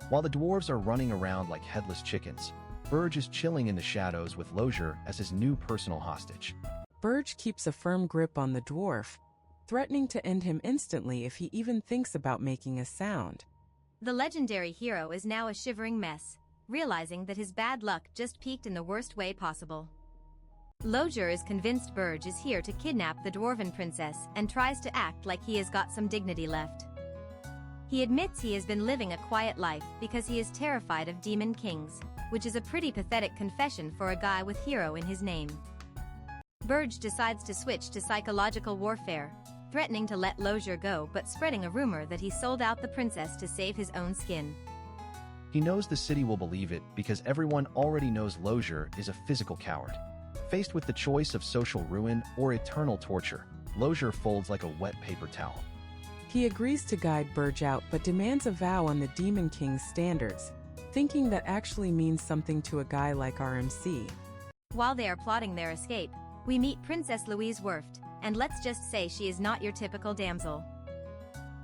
While the dwarves are running around like headless chickens, Burge is chilling in the shadows with Lozier as his new personal hostage. Burge keeps a firm grip on the dwarf, threatening to end him instantly if he even thinks about making a sound. The legendary hero is now a shivering mess, realizing that his bad luck just peaked in the worst way possible. Lozier is convinced Burge is here to kidnap the dwarven princess and tries to act like he has got some dignity left. He admits he has been living a quiet life because he is terrified of demon kings, which is a pretty pathetic confession for a guy with hero in his name. Burge decides to switch to psychological warfare, threatening to let Lozier go but spreading a rumor that he sold out the princess to save his own skin. He knows the city will believe it because everyone already knows Lozier is a physical coward. Faced with the choice of social ruin or eternal torture, Lozier folds like a wet paper towel. He agrees to guide Burge out but demands a vow on the Demon King's standards, thinking that actually means something to a guy like RMC. While they are plotting their escape, we meet Princess Louise Werft, and let's just say she is not your typical damsel.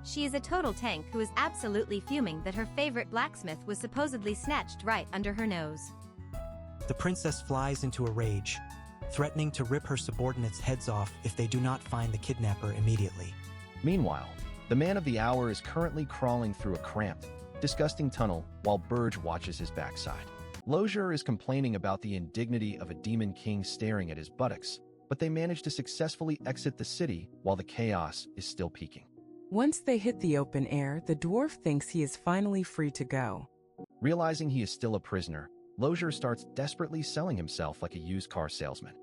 She is a total tank who is absolutely fuming that her favorite blacksmith was supposedly snatched right under her nose. The princess flies into a rage, threatening to rip her subordinates' heads off if they do not find the kidnapper immediately. Meanwhile, the man of the hour is currently crawling through a cramped, disgusting tunnel while Burge watches his backside. Lozier is complaining about the indignity of a demon king staring at his buttocks, but they manage to successfully exit the city while the chaos is still peaking. Once they hit the open air, the dwarf thinks he is finally free to go. Realizing he is still a prisoner, Lozier starts desperately selling himself like a used car salesman.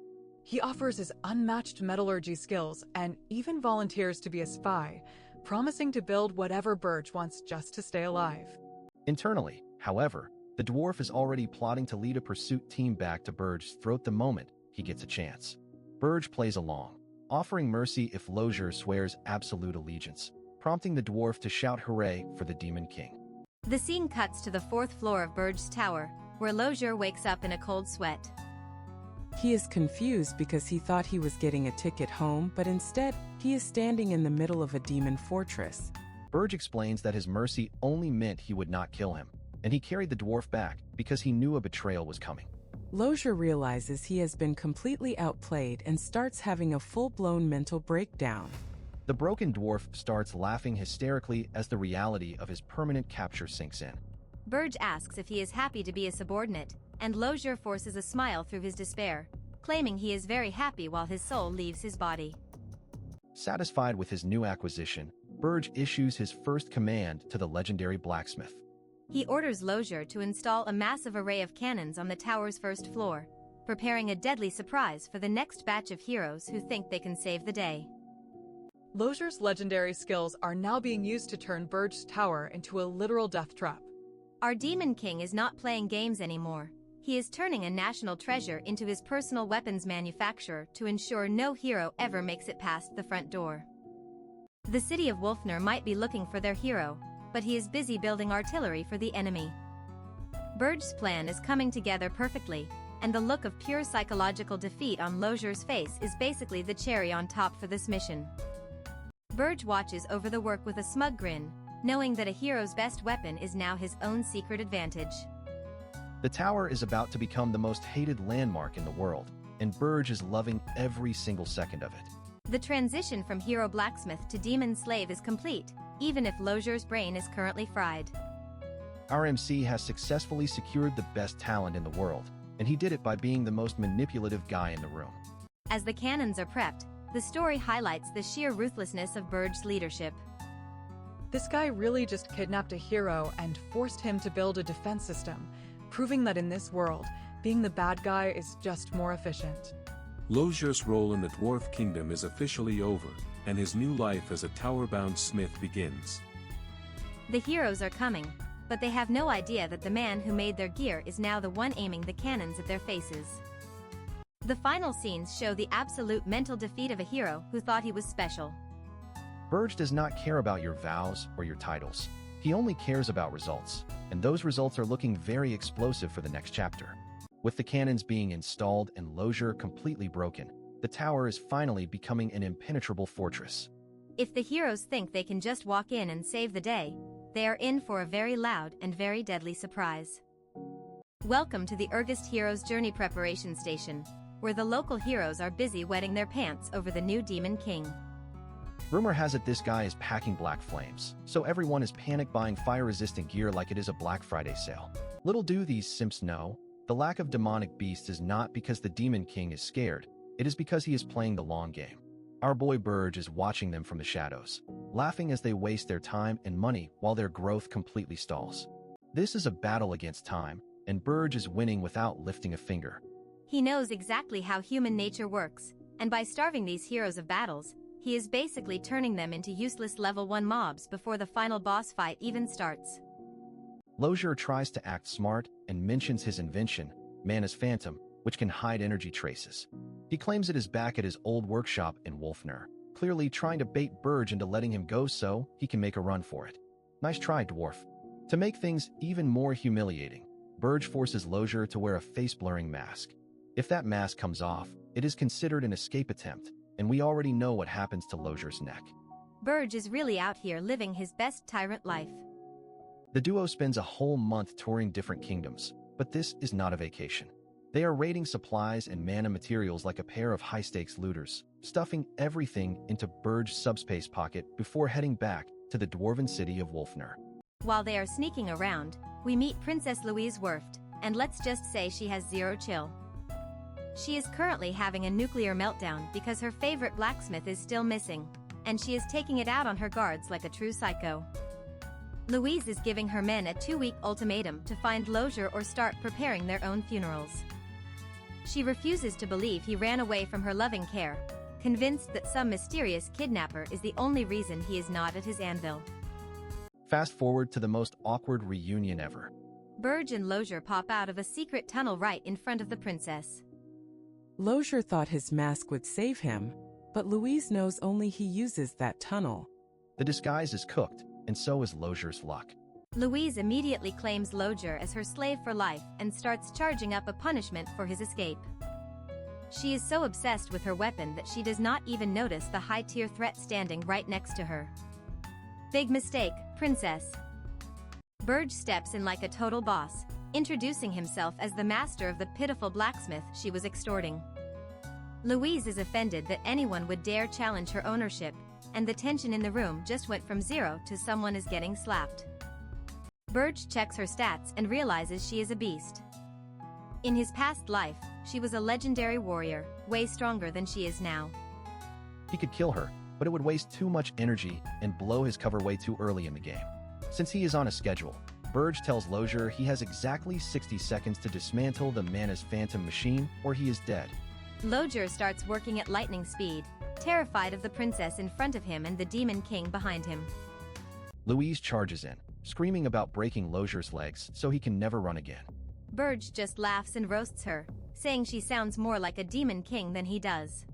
He offers his unmatched metallurgy skills and even volunteers to be a spy, promising to build whatever Burge wants just to stay alive. Internally, however, the dwarf is already plotting to lead a pursuit team back to Burge's throat the moment he gets a chance. Burge plays along, offering mercy if Lozier swears absolute allegiance, prompting the dwarf to shout hooray for the Demon King. The scene cuts to the 4th floor of Burge's tower, where Lozier wakes up in a cold sweat. He is confused because he thought he was getting a ticket home, but instead, he is standing in the middle of a demon fortress. Burge explains that his mercy only meant he would not kill him, and he carried the dwarf back because he knew a betrayal was coming. Lozier realizes he has been completely outplayed and starts having a full-blown mental breakdown. The broken dwarf starts laughing hysterically as the reality of his permanent capture sinks in. Burge asks if he is happy to be a subordinate, and Lozier forces a smile through his despair, claiming he is very happy while his soul leaves his body. Satisfied with his new acquisition, Burge issues his first command to the legendary blacksmith. He orders Lozier to install a massive array of cannons on the tower's 1st floor, preparing a deadly surprise for the next batch of heroes who think they can save the day. Lozier's legendary skills are now being used to turn Burge's tower into a literal death trap. Our Demon King is not playing games anymore. He is turning a national treasure into his personal weapons manufacturer to ensure no hero ever makes it past the front door. The city of Wolfner might be looking for their hero, but he is busy building artillery for the enemy. Burge's plan is coming together perfectly, and the look of pure psychological defeat on Lozier's face is basically the cherry on top for this mission. Burge watches over the work with a smug grin, knowing that a hero's best weapon is now his own secret advantage. The tower is about to become the most hated landmark in the world, and Burge is loving every single second of it. The transition from hero blacksmith to demon slave is complete, even if Lozier's brain is currently fried. RMC has successfully secured the best talent in the world, and he did it by being the most manipulative guy in the room. As the cannons are prepped, the story highlights the sheer ruthlessness of Burge's leadership. This guy really just kidnapped a hero and forced him to build a defense system, proving that in this world, being the bad guy is just more efficient. Lozier's role in the Dwarf Kingdom is officially over, and his new life as a tower-bound smith begins. The heroes are coming, but they have no idea that the man who made their gear is now the one aiming the cannons at their faces. The final scenes show the absolute mental defeat of a hero who thought he was special. Burge does not care about your vows or your titles. He only cares about results, and those results are looking very explosive for the next chapter. With the cannons being installed and Lozier completely broken, the tower is finally becoming an impenetrable fortress. If the heroes think they can just walk in and save the day, they are in for a very loud and very deadly surprise. Welcome to the Regressed Heroes Journey Preparation Station, where the local heroes are busy wetting their pants over the new Demon King. Rumor has it this guy is packing black flames, so everyone is panic buying fire-resistant gear like it is a Black Friday sale. Little do these simps know, the lack of demonic beasts is not because the Demon King is scared, it is because he is playing the long game. Our boy Burge is watching them from the shadows, laughing as they waste their time and money while their growth completely stalls. This is a battle against time, and Burge is winning without lifting a finger. He knows exactly how human nature works, and by starving these heroes of battles, he is basically turning them into useless level 1 mobs before the final boss fight even starts. Lozier tries to act smart and mentions his invention, Manhwa's Phantom, which can hide energy traces. He claims it is back at his old workshop in Wolfner, clearly trying to bait Burge into letting him go so he can make a run for it. Nice try, dwarf. To make things even more humiliating, Burge forces Lozier to wear a face-blurring mask. If that mask comes off, it is considered an escape attempt, and we already know what happens to Lozier's neck. Burge is really out here living his best tyrant life. The duo spends a whole month touring different kingdoms, but this is not a vacation. They are raiding supplies and mana materials like a pair of high-stakes looters, stuffing everything into Burge's subspace pocket before heading back to the dwarven city of Wolfner. While they are sneaking around, we meet Princess Louise Werft, and let's just say she has zero chill. She is currently having a nuclear meltdown because her favorite blacksmith is still missing, and she is taking it out on her guards like a true psycho. Louise is giving her men a 2-week ultimatum to find Lozier or start preparing their own funerals. She refuses to believe he ran away from her loving care, convinced that some mysterious kidnapper is the only reason he is not at his anvil. Fast forward to the most awkward reunion ever. Burge and Lozier pop out of a secret tunnel right in front of the princess. Lozier thought his mask would save him, but Louise knows only he uses that tunnel. The disguise is cooked, and so is Lozier's luck. Louise immediately claims Lozier as her slave for life and starts charging up a punishment for his escape. She is so obsessed with her weapon that she does not even notice the high-tier threat standing right next to her. Big mistake, princess. Burge steps in like a total boss, introducing himself as the master of the pitiful blacksmith she was extorting. Louise is offended that anyone would dare challenge her ownership, and the tension in the room just went from 0 to someone is getting slapped. Burge checks her stats and realizes she is a beast. In his past life, she was a legendary warrior, way stronger than she is now. He could kill her, but it would waste too much energy and blow his cover way too early in the game. Since he is on a schedule, Burge tells Lozier he has exactly 60 seconds to dismantle the Manhwa's Phantom machine or he is dead. Lozier starts working at lightning speed, terrified of the princess in front of him and the Demon King behind him. Louise charges in, screaming about breaking Lozier's legs so he can never run again. Burge just laughs and roasts her, saying she sounds more like a Demon King than he does.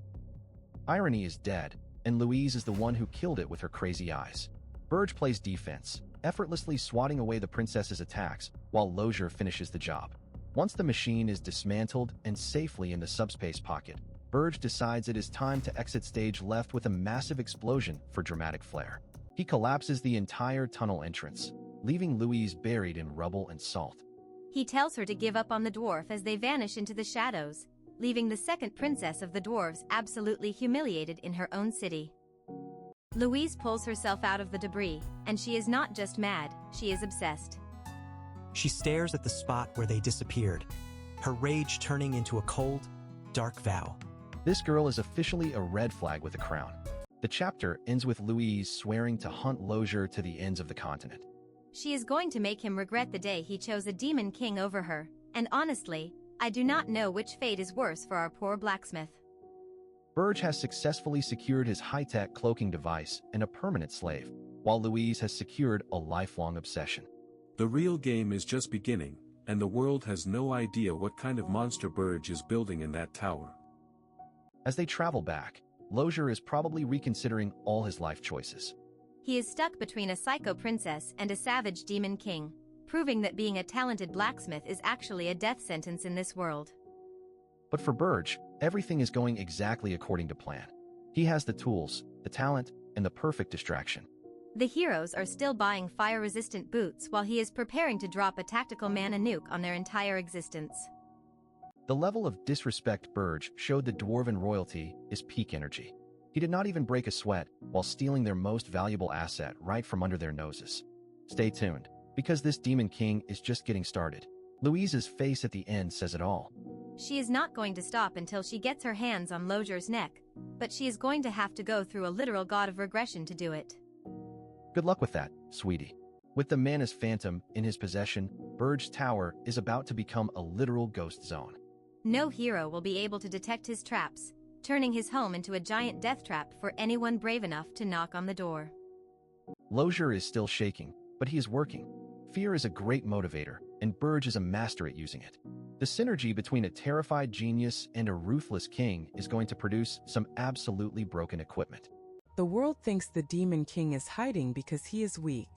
Irony is dead, and Louise is the one who killed it with her crazy eyes. Burge plays defense, effortlessly swatting away the princess's attacks, while Lozier finishes the job. Once the machine is dismantled and safely in the subspace pocket, Burge decides it is time to exit stage left with a massive explosion for dramatic flair. He collapses the entire tunnel entrance, leaving Louise buried in rubble and salt. He tells her to give up on the dwarf as they vanish into the shadows, leaving the second princess of the dwarves absolutely humiliated in her own city. Louise pulls herself out of the debris, and she is not just mad, she is obsessed. She stares at the spot where they disappeared, her rage turning into a cold, dark vow. This girl is officially a red flag with a crown. The chapter ends with Louise swearing to hunt Lozier to the ends of the continent. She is going to make him regret the day he chose a Demon King over her, and honestly, I do not know which fate is worse for our poor blacksmith. Burge has successfully secured his high-tech cloaking device and a permanent slave, while Louise has secured a lifelong obsession. The real game is just beginning, and the world has no idea what kind of monster Burge is building in that tower. As they travel back, Lozier is probably reconsidering all his life choices. He is stuck between a psycho princess and a savage Demon King, proving that being a talented blacksmith is actually a death sentence in this world. But for Burge, everything is going exactly according to plan. He has the tools, the talent, and the perfect distraction. The heroes are still buying fire-resistant boots while he is preparing to drop a tactical mana nuke on their entire existence. The level of disrespect Burge showed the dwarven royalty is peak energy. He did not even break a sweat while stealing their most valuable asset right from under their noses. Stay tuned, because this Demon King is just getting started. Louise's face at the end says it all. She is not going to stop until she gets her hands on Lojure's neck, but she is going to have to go through a literal god of regression to do it. Good luck with that, sweetie. With the Manus Phantom in his possession, Burge's tower is about to become a literal ghost zone. No hero will be able to detect his traps, turning his home into a giant death trap for anyone brave enough to knock on the door. Lojure is still shaking, but he is working. Fear is a great motivator, and Burge is a master at using it. The synergy between a terrified genius and a ruthless king is going to produce some absolutely broken equipment. The world thinks the Demon King is hiding because he is weak.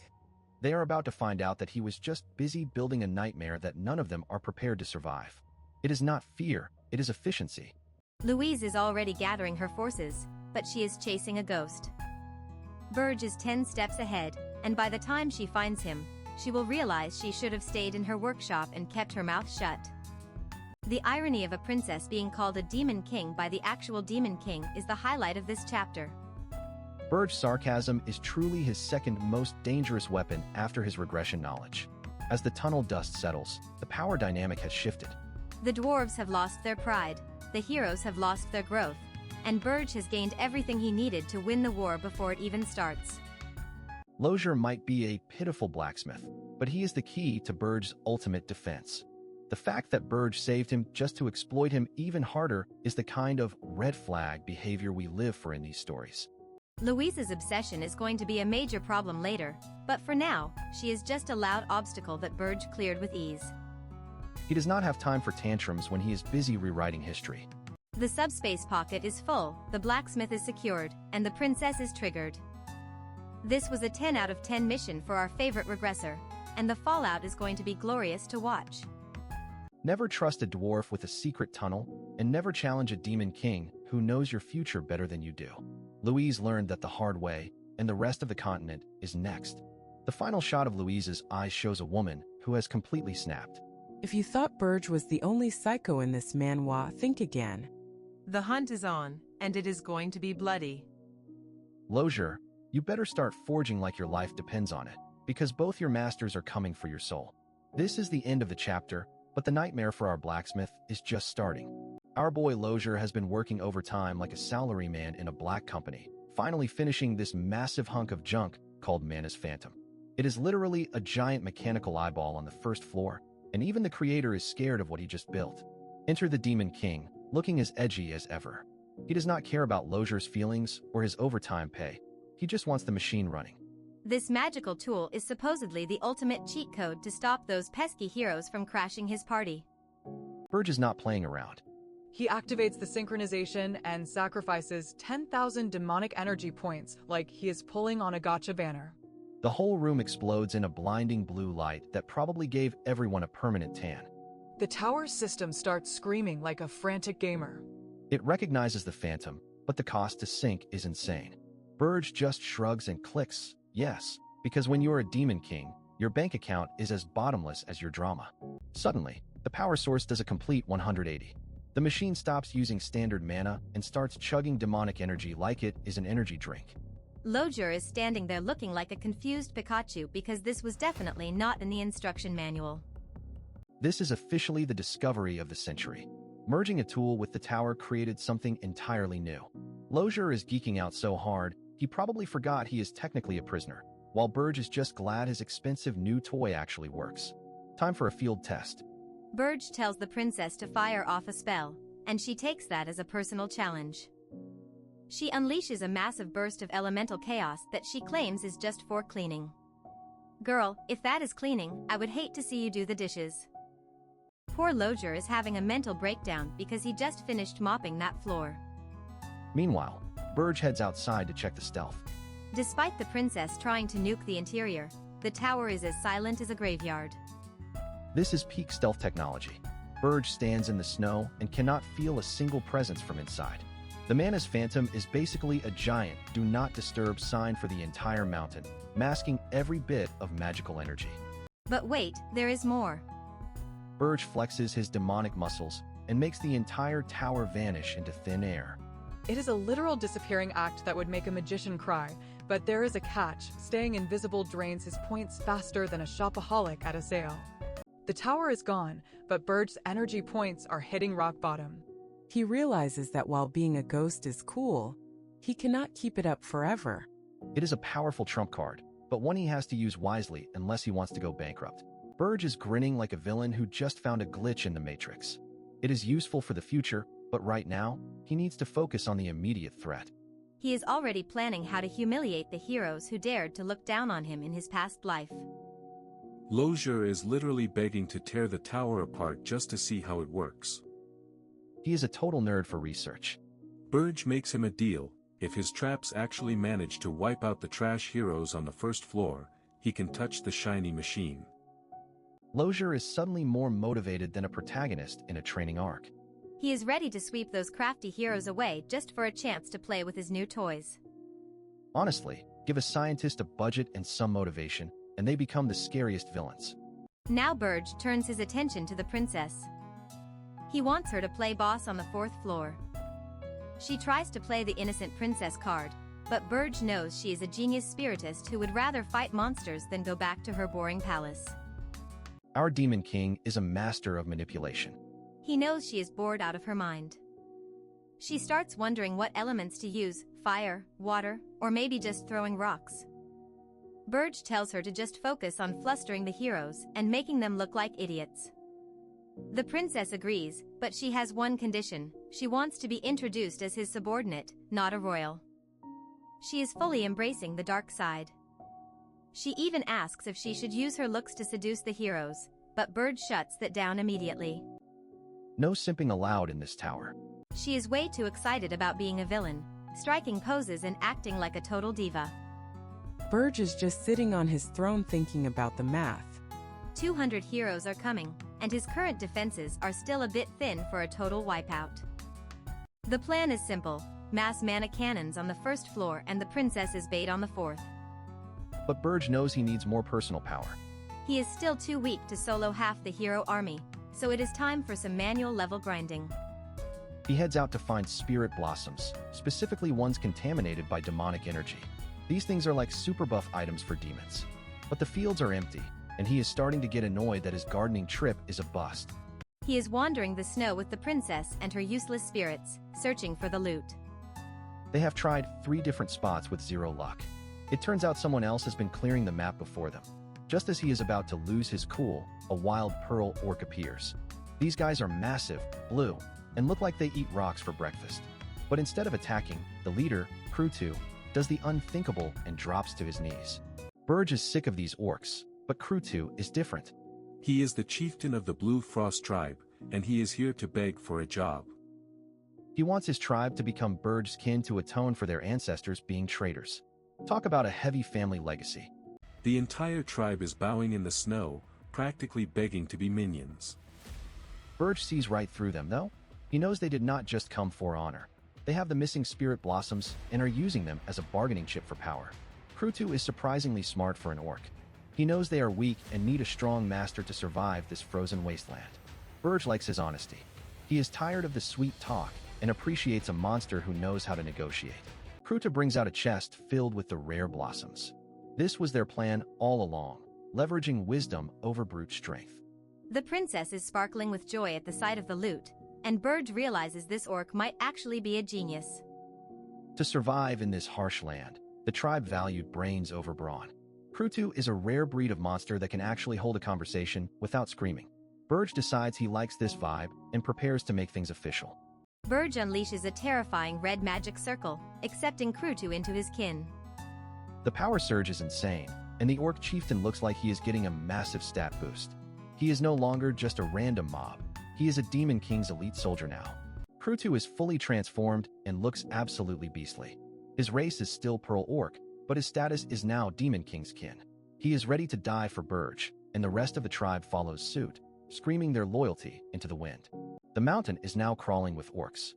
They are about to find out that he was just busy building a nightmare that none of them are prepared to survive. It is not fear, it is efficiency. Louise is already gathering her forces, but she is chasing a ghost. Burge is 10 steps ahead, and by the time she finds him, she will realize she should have stayed in her workshop and kept her mouth shut. The irony of a princess being called a demon king by the actual demon king is the highlight of this chapter. Burge's sarcasm is truly his second most dangerous weapon after his regression knowledge. As the tunnel dust settles, the power dynamic has shifted. The dwarves have lost their pride, the heroes have lost their growth, and Burge has gained everything he needed to win the war before it even starts. Lojure might be a pitiful blacksmith, but he is the key to Burge's ultimate defense. The fact that Burge saved him just to exploit him even harder is the kind of red flag behavior we live for in these stories. Louise's obsession is going to be a major problem later, but for now, she is just a loud obstacle that Burge cleared with ease. He does not have time for tantrums when he is busy rewriting history. The subspace pocket is full, the blacksmith is secured, and the princess is triggered. This was a 10 out of 10 mission for our favorite regressor, and the fallout is going to be glorious to watch. Never trust a dwarf with a secret tunnel, and never challenge a demon king who knows your future better than you do. Louise learned that the hard way, and the rest of the continent is next. The final shot of Louise's eyes shows a woman who has completely snapped. If you thought Burge was the only psycho in this manhwa, think again. The hunt is on, and it is going to be bloody. Lojure, you better start forging like your life depends on it, because both your masters are coming for your soul. This is the end of the chapter, but the nightmare for our blacksmith is just starting. Our boy Lojure has been working overtime like a salaryman in a black company, finally finishing this massive hunk of junk called Manus Phantom. It is literally a giant mechanical eyeball on the first floor, and even the creator is scared of what he just built. Enter the Demon King, looking as edgy as ever. He does not care about Lojure's feelings or his overtime pay. He just wants the machine running. This magical tool is supposedly the ultimate cheat code to stop those pesky heroes from crashing his party. Burge is not playing around. He activates the synchronization and sacrifices 10,000 demonic energy points like he is pulling on a gacha banner. The whole room explodes in a blinding blue light that probably gave everyone a permanent tan. The tower system starts screaming like a frantic gamer. It recognizes the Phantom, but the cost to sync is insane. Burge just shrugs and clicks, yes, because when you're a Demon King, your bank account is as bottomless as your drama. Suddenly, the power source does a complete 180. The machine stops using standard mana and starts chugging demonic energy like it is an energy drink. Lojure is standing there looking like a confused Pikachu because this was definitely not in the instruction manual. This is officially the discovery of the century. Merging a tool with the tower created something entirely new. Lojure is geeking out so hard, he probably forgot he is technically a prisoner, while Burge is just glad his expensive new toy actually works. Time for a field test. Burge tells the princess to fire off a spell, and she takes that as a personal challenge. She unleashes a massive burst of elemental chaos that she claims is just for cleaning. Girl, if that is cleaning, I would hate to see you do the dishes. Poor Lojure is having a mental breakdown because he just finished mopping that floor. Meanwhile, Burge heads outside to check the stealth. Despite the princess trying to nuke the interior, the tower is as silent as a graveyard. This is peak stealth technology. Burge stands in the snow and cannot feel a single presence from inside. The Mana's Phantom is basically a giant do not disturb sign for the entire mountain, masking every bit of magical energy. But wait, there is more. Burge flexes his demonic muscles and makes the entire tower vanish into thin air. It is a literal disappearing act that would make a magician cry, but there is a catch. Staying invisible drains his points faster than a shopaholic at a sale. The tower is gone, but Burge's energy points are hitting rock bottom. He realizes that while being a ghost is cool, he cannot keep it up forever. It is a powerful trump card, but one he has to use wisely unless he wants to go bankrupt. Burge is grinning like a villain who just found a glitch in the Matrix. It is useful for the future, but right now, he needs to focus on the immediate threat. He is already planning how to humiliate the heroes who dared to look down on him in his past life. Lozier is literally begging to tear the tower apart just to see how it works. He is a total nerd for research. Burge makes him a deal. If his traps actually manage to wipe out the trash heroes on the first floor, he can touch the shiny machine. Lozier is suddenly more motivated than a protagonist in a training arc. He is ready to sweep those crafty heroes away just for a chance to play with his new toys. Honestly, give a scientist a budget and some motivation, and they become the scariest villains. Now Burge turns his attention to the princess. He wants her to play boss on the 4th floor. She tries to play the innocent princess card, but Burge knows she is a genius spiritist who would rather fight monsters than go back to her boring palace. Our Demon King is a master of manipulation. He knows she is bored out of her mind. She starts wondering what elements to use, fire, water, or maybe just throwing rocks. Burge tells her to just focus on flustering the heroes and making them look like idiots. The princess agrees, but she has one condition: she wants to be introduced as his subordinate, not a royal. She is fully embracing the dark side. She even asks if she should use her looks to seduce the heroes, but Burge shuts that down immediately. No simping allowed in this tower. She is way too excited about being a villain, striking poses and acting like a total diva. Burge is just sitting on his throne thinking about the math. 200 heroes are coming, and his current defenses are still a bit thin for a total wipeout. The plan is simple: mass mana cannons on the 1st floor and the princess's bait on the 4th. But Burge knows he needs more personal power. He is still too weak to solo half the hero army, so it is time for some manual level grinding. He heads out to find spirit blossoms, specifically ones contaminated by demonic energy. These things are like super buff items for demons. But the fields are empty, and he is starting to get annoyed that his gardening trip is a bust. He is wandering the snow with the princess and her useless spirits, searching for the loot. They have tried 3 different spots with 0 luck. It turns out someone else has been clearing the map before them. Just as he is about to lose his cool, a wild pearl orc appears. These guys are massive, blue, and look like they eat rocks for breakfast. But instead of attacking, the leader, Crew 2, does the unthinkable and drops to his knees. Burge is sick of these orcs, but Crew 2 is different. He is the chieftain of the Blue Frost tribe, and he is here to beg for a job. He wants his tribe to become Burge's kin to atone for their ancestors being traitors. Talk about a heavy family legacy. The entire tribe is bowing in the snow, practically begging to be minions. Burge sees right through them, though. He knows they did not just come for honor. They have the missing spirit blossoms and are using them as a bargaining chip for power. Crew 2 is surprisingly smart for an orc. He knows they are weak and need a strong master to survive this frozen wasteland. Burge likes his honesty. He is tired of the sweet talk and appreciates a monster who knows how to negotiate. Crew 2 brings out a chest filled with the rare blossoms. This was their plan all along, leveraging wisdom over brute strength. The princess is sparkling with joy at the sight of the loot, and Burge realizes this orc might actually be a genius. To survive in this harsh land, the tribe valued brains over brawn. Crew 2 is a rare breed of monster that can actually hold a conversation without screaming. Burge decides he likes this vibe and prepares to make things official. Burge unleashes a terrifying red magic circle, accepting Crew 2 into his kin. The power surge is insane, and the orc chieftain looks like he is getting a massive stat boost. He is no longer just a random mob. He is a Demon King's elite soldier now. Crew 2 is fully transformed and looks absolutely beastly. His race is still Pearl Orc, but his status is now Demon King's kin. He is ready to die for Burge, and the rest of the tribe follows suit. screaming their loyalty into the wind. The mountain is now crawling with orcs.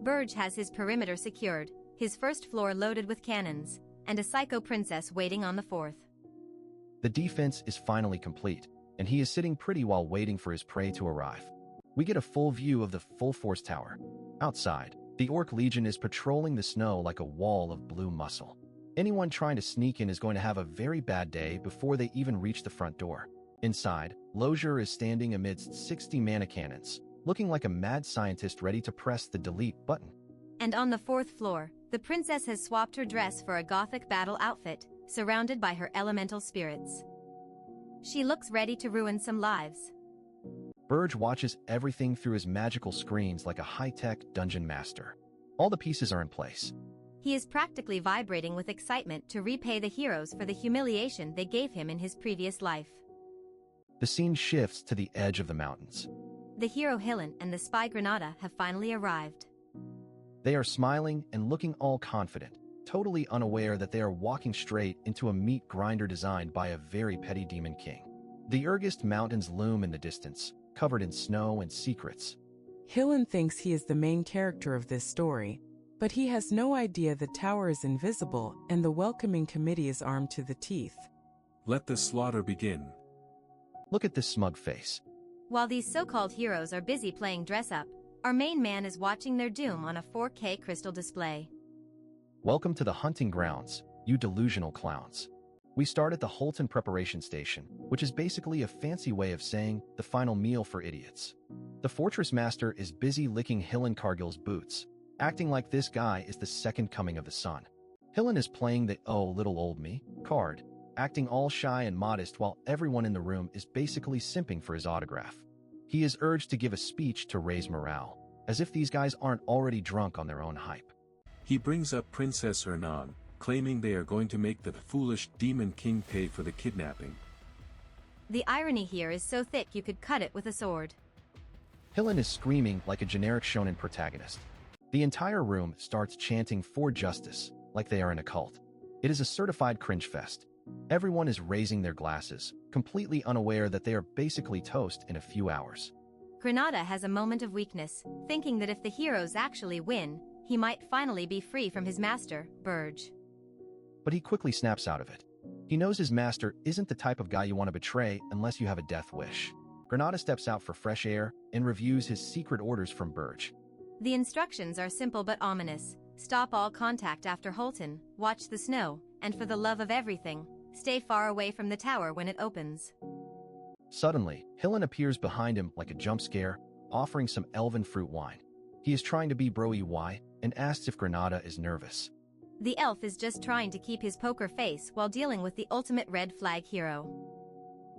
Burge has his perimeter secured, his first floor loaded with cannons, and a psycho princess waiting on the fourth. The defense is finally complete, and he is sitting pretty while waiting for his prey to arrive. We get a full view of the full force tower. Outside, the Orc Legion is patrolling the snow like a wall of blue muscle. Anyone trying to sneak in is going to have a very bad day before they even reach the front door. Inside, Lozier is standing amidst 60 mana cannons, looking like a mad scientist ready to press the delete button. And on the fourth floor, the princess has swapped her dress for a gothic battle outfit, surrounded by her elemental spirits. She looks ready to ruin some lives. Burge watches everything through his magical screens like a high-tech dungeon master. All the pieces are in place. He is practically vibrating with excitement to repay the heroes for the humiliation they gave him in his previous life. The scene shifts to the edge of the mountains. The hero Hillen and the spy Granada have finally arrived. They are smiling and looking all confident, totally unaware that they are walking straight into a meat grinder designed by a very petty demon king. The Regressed mountains loom in the distance, covered in snow and secrets. Hillen thinks he is the main character of this story, but he has no idea the tower is invisible and the welcoming committee is armed to the teeth. Let the slaughter begin. Look at this smug face. While these so-called heroes are busy playing dress-up, our main man is watching their doom on a 4K crystal display. Welcome to the hunting grounds, you delusional clowns. We start at the Holton Preparation Station, which is basically a fancy way of saying the final meal for idiots. The Fortress Master is busy licking Hillen Cargill's boots, acting like this guy is the second coming of the sun. Hillen is playing the "oh, little old me" card, acting all shy and modest while everyone in the room is basically simping for his autograph. He is urged to give a speech to raise morale, as if these guys aren't already drunk on their own hype. He brings up Princess Hernan, claiming they are going to make the foolish demon king pay for the kidnapping. The irony here is so thick you could cut it with a sword. Hillen is screaming like a generic shonen protagonist. The entire room starts chanting for justice, like they are in a cult. It is a certified cringe fest. Everyone is raising their glasses, completely unaware that they are basically toast in a few hours. Granada has a moment of weakness, thinking that if the heroes actually win, he might finally be free from his master, Burge. But he quickly snaps out of it. He knows his master isn't the type of guy you want to betray unless you have a death wish. Granada steps out for fresh air and reviews his secret orders from Burge. The instructions are simple but ominous. Stop all contact after Holton, watch the snow, and for the love of everything, stay far away from the tower when it opens. Suddenly, Hillen appears behind him like a jump scare, offering some elven fruit wine. He is trying to be bro-y and asks if Granada is nervous. The elf is just trying to keep his poker face while dealing with the ultimate red flag hero.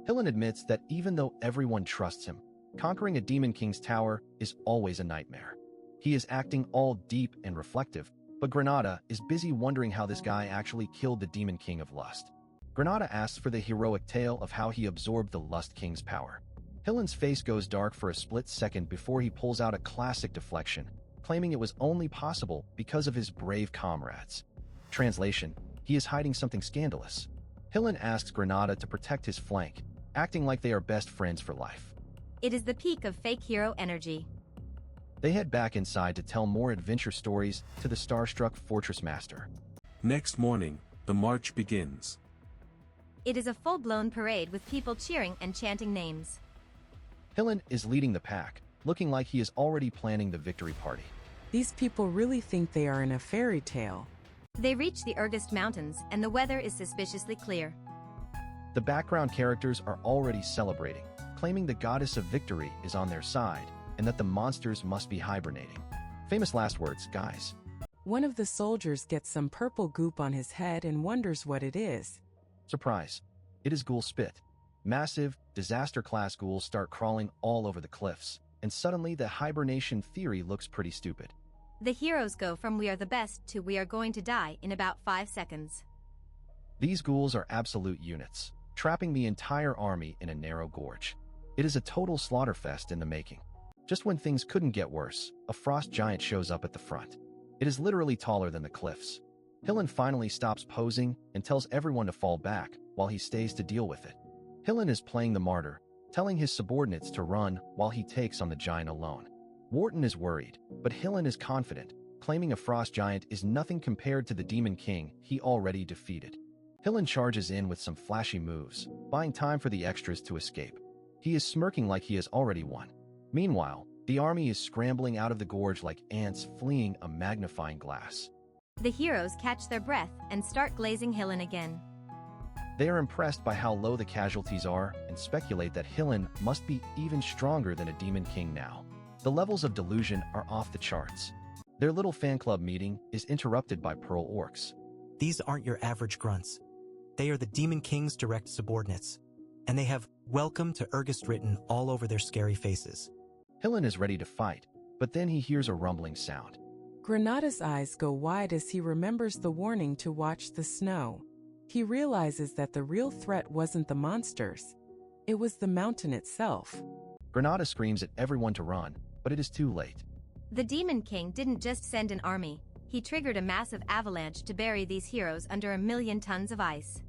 Hillen admits that even though everyone trusts him, conquering a Demon King's tower is always a nightmare. He is acting all deep and reflective, but Granada is busy wondering how this guy actually killed the Demon King of Lust. Granada asks for the heroic tale of how he absorbed the Lust King's power. Hillen's face goes dark for a split second before he pulls out a classic deflection, claiming it was only possible because of his brave comrades. Translation: he is hiding something scandalous. Hillen asks Granada to protect his flank, acting like they are best friends for life. It is the peak of fake hero energy. They head back inside to tell more adventure stories to the starstruck Fortress Master. Next morning, the march begins. It is a full-blown parade with people cheering and chanting names. Hillen is leading the pack, looking like he is already planning the victory party. These people really think they are in a fairy tale. They reach the Regressed Mountains and the weather is suspiciously clear. The background characters are already celebrating, claiming the goddess of victory is on their side and that the monsters must be hibernating. Famous last words, guys. One of the soldiers gets some purple goop on his head and wonders what it is. Surprise. It is ghoul spit. Massive, disaster-class ghouls start crawling all over the cliffs, and suddenly the hibernation theory looks pretty stupid. The heroes go from "we are the best" to "we are going to die" in about 5 seconds. These ghouls are absolute units, trapping the entire army in a narrow gorge. It is a total slaughterfest in the making. Just when things couldn't get worse, a frost giant shows up at the front. It is literally taller than the cliffs. Hillen finally stops posing and tells everyone to fall back while he stays to deal with it. Hillen is playing the martyr, telling his subordinates to run while he takes on the giant alone. Wharton is worried, but Hillen is confident, claiming a frost giant is nothing compared to the Demon King he already defeated. Hillen charges in with some flashy moves, buying time for the extras to escape. He is smirking like he has already won. Meanwhile, the army is scrambling out of the gorge like ants fleeing a magnifying glass. The heroes catch their breath and start glazing Hillen again. They are impressed by how low the casualties are and speculate that Hillen must be even stronger than a Demon King now. The levels of delusion are off the charts. Their little fan club meeting is interrupted by Pearl Orcs. These aren't your average grunts. They are the Demon King's direct subordinates, and they have "Welcome to Regressed" written all over their scary faces. Hillen is ready to fight, but then he hears a rumbling sound. Granada's eyes go wide as he remembers the warning to watch the snow. He realizes that the real threat wasn't the monsters. It was the mountain itself. Granada screams at everyone to run, but it is too late. The Demon King didn't just send an army, he triggered a massive avalanche to bury these heroes under 1,000,000 tons of ice.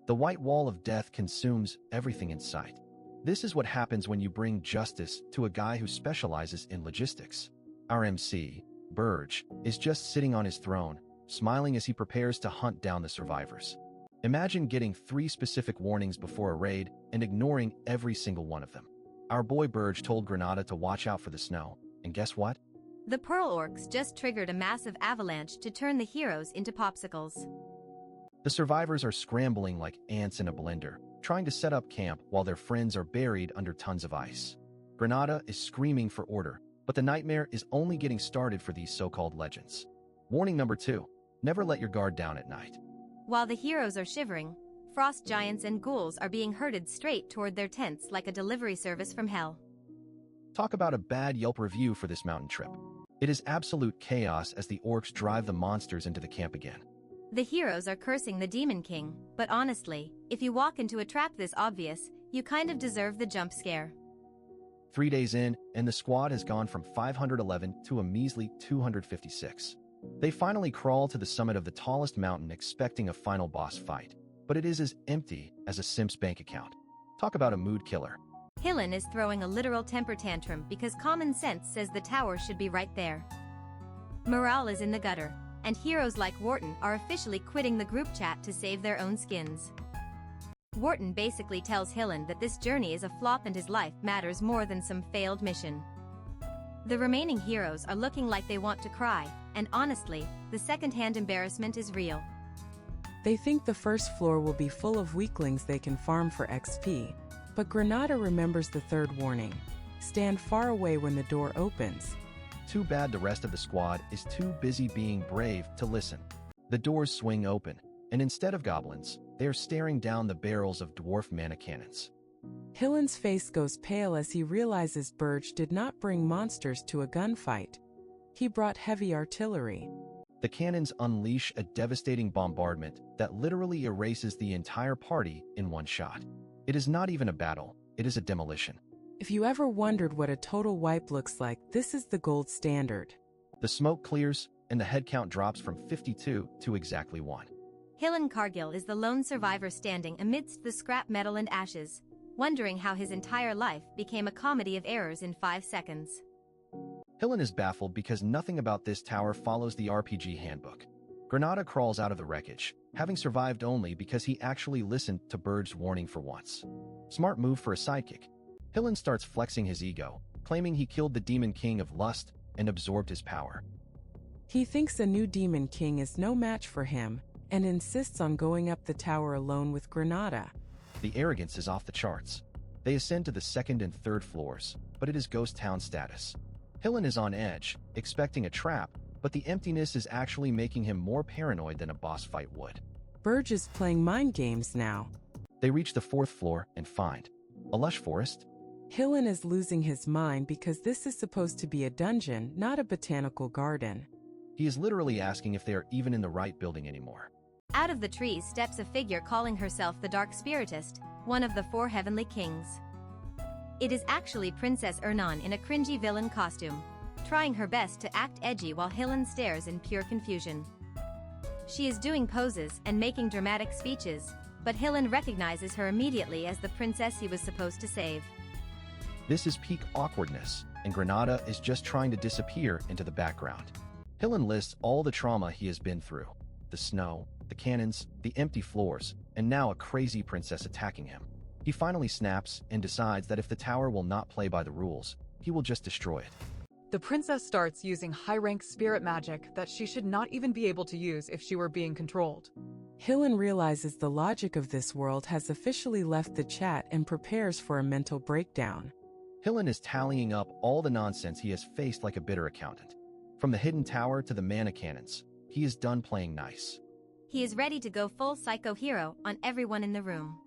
The white wall of death consumes everything in sight. This is what happens when you bring justice to a guy who specializes in logistics. Our MC, Burge, is just sitting on his throne, smiling as he prepares to hunt down the survivors. Imagine getting 3 specific warnings before a raid and ignoring every single one of them. Our boy Burge told Granada to watch out for the snow, and guess what? The Pearl Orcs just triggered a massive avalanche to turn the heroes into popsicles. The survivors are scrambling like ants in a blender, trying to set up camp while their friends are buried under tons of ice. Granada is screaming for order, but the nightmare is only getting started for these so-called legends. Warning number 2, never let your guard down at night. While the heroes are shivering, frost giants and ghouls are being herded straight toward their tents like a delivery service from hell. Talk about a bad Yelp review for this mountain trip. It is absolute chaos as the orcs drive the monsters into the camp again. The heroes are cursing the Demon King, but honestly, if you walk into a trap this obvious, you kind of deserve the jump scare. 3 days in, and the squad has gone from 511 to a measly 256. They finally crawl to the summit of the tallest mountain expecting a final boss fight, but it is as empty as a simp's bank account. Talk about a mood killer. Hillen is throwing a literal temper tantrum because common sense says the tower should be right there. Morale is in the gutter, and heroes like Wharton are officially quitting the group chat to save their own skins. Wharton basically tells Hillen that this journey is a flop and his life matters more than some failed mission. The remaining heroes are looking like they want to cry, and honestly, the second-hand embarrassment is real. They think the first floor will be full of weaklings they can farm for XP. But Granada remembers the 3rd warning. Stand far away when the door opens. Too bad the rest of the squad is too busy being brave to listen. The doors swing open, and instead of goblins, they are staring down the barrels of dwarf mana cannons. Hillen's face goes pale as he realizes Burge did not bring monsters to a gunfight. He brought heavy artillery. The cannons unleash a devastating bombardment that literally erases the entire party in one shot. It is not even a battle, it is a demolition. If you ever wondered what a total wipe looks like, this is the gold standard. The smoke clears, and the head count drops from 52 to exactly 1. Hillen Cargill is the lone survivor standing amidst the scrap metal and ashes, wondering how his entire life became a comedy of errors in 5 seconds. Hillen is baffled because nothing about this tower follows the RPG handbook. Granada crawls out of the wreckage, having survived only because he actually listened to Burge's warning for once. Smart move for a sidekick. Hillen starts flexing his ego, claiming he killed the Demon King of Lust and absorbed his power. He thinks a new Demon King is no match for him and insists on going up the tower alone with Granada. The arrogance is off the charts. They ascend to the 2nd and 3rd floors, but it is ghost town status. Hillen is on edge, expecting a trap, but the emptiness is actually making him more paranoid than a boss fight would. Burge is playing mind games now. They reach the 4th floor and find a lush forest. Hillen is losing his mind because this is supposed to be a dungeon, not a botanical garden. He is literally asking if they are even in the right building anymore. Out of the trees steps a figure calling herself the Dark Spiritist, one of the 4 heavenly kings. It is actually Princess Ernan in a cringy villain costume, trying her best to act edgy while Hillen stares in pure confusion. She is doing poses and making dramatic speeches, but Hillen recognizes her immediately as the princess he was supposed to save. This is peak awkwardness, and Granada is just trying to disappear into the background. Hillen lists all the trauma he has been through: the snow, the cannons, the empty floors, and now a crazy princess attacking him. He finally snaps and decides that if the tower will not play by the rules, he will just destroy it. The princess starts using high-rank spirit magic that she should not even be able to use if she were being controlled. Hillen realizes the logic of this world has officially left the chat and prepares for a mental breakdown. Hillen is tallying up all the nonsense he has faced like a bitter accountant. From the hidden tower to the mana cannons, he is done playing nice. He is ready to go full psycho hero on everyone in the room.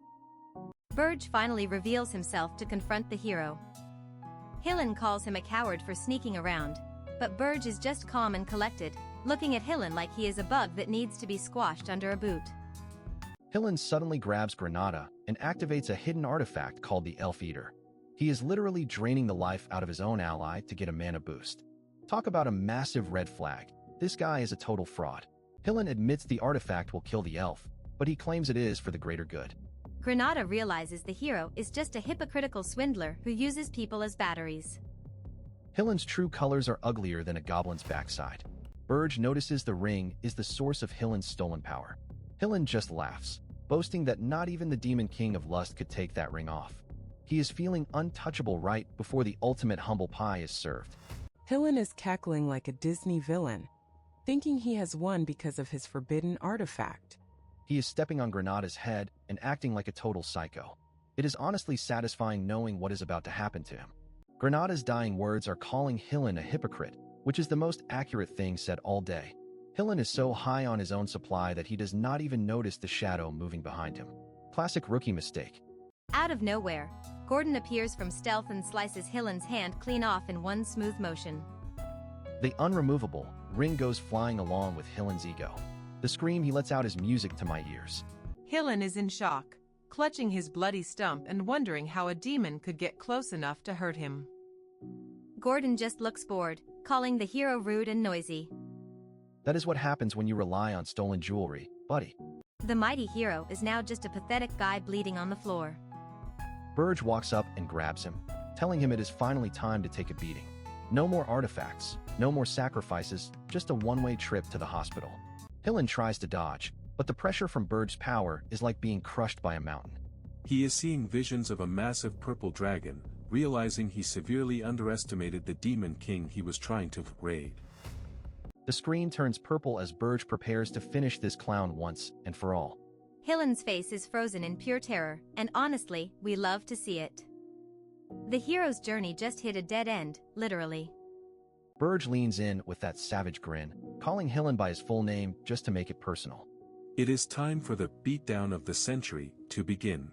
Burge finally reveals himself to confront the hero. Hillen calls him a coward for sneaking around, but Burge is just calm and collected, looking at Hillen like he is a bug that needs to be squashed under a boot. Hillen suddenly grabs Granada and activates a hidden artifact called the Elf Eater. He is literally draining the life out of his own ally to get a mana boost. Talk about a massive red flag. This guy is a total fraud. Hillen admits the artifact will kill the elf, but he claims it is for the greater good. Granada realizes the hero is just a hypocritical swindler who uses people as batteries. Hillen's true colors are uglier than a goblin's backside. Burge notices the ring is the source of Hillen's stolen power. Hillen just laughs, boasting that not even the Demon King of Lust could take that ring off. He is feeling untouchable right before the ultimate humble pie is served. Hillen is cackling like a Disney villain, thinking he has won because of his forbidden artifact. He is stepping on Granada's head and acting like a total psycho. It is honestly satisfying knowing what is about to happen to him. Granada's dying words are calling Hillen a hypocrite, which is the most accurate thing said all day. Hillen is so high on his own supply that he does not even notice the shadow moving behind him. Classic rookie mistake. Out of nowhere, Gordon appears from stealth and slices Hillen's hand clean off in one smooth motion. The unremovable ring goes flying along with Hillen's ego. The scream he lets out is music to my ears. Hillen is in shock, clutching his bloody stump and wondering how a demon could get close enough to hurt him. Gordon just looks bored, calling the hero rude and noisy. That is what happens when you rely on stolen jewelry, buddy. The mighty hero is now just a pathetic guy bleeding on the floor. Burge walks up and grabs him, telling him it is finally time to take a beating. No more artifacts, no more sacrifices, just a one-way trip to the hospital. Hillen tries to dodge, but the pressure from Burge's power is like being crushed by a mountain. He is seeing visions of a massive purple dragon, realizing he severely underestimated the Demon King he was trying to raid. The screen turns purple as Burge prepares to finish this clown once and for all. Hillen's face is frozen in pure terror, and honestly, we love to see it. The hero's journey just hit a dead end, literally. Burge leans in with that savage grin, calling Hillen by his full name just to make it personal. It is time for the beatdown of the century to begin.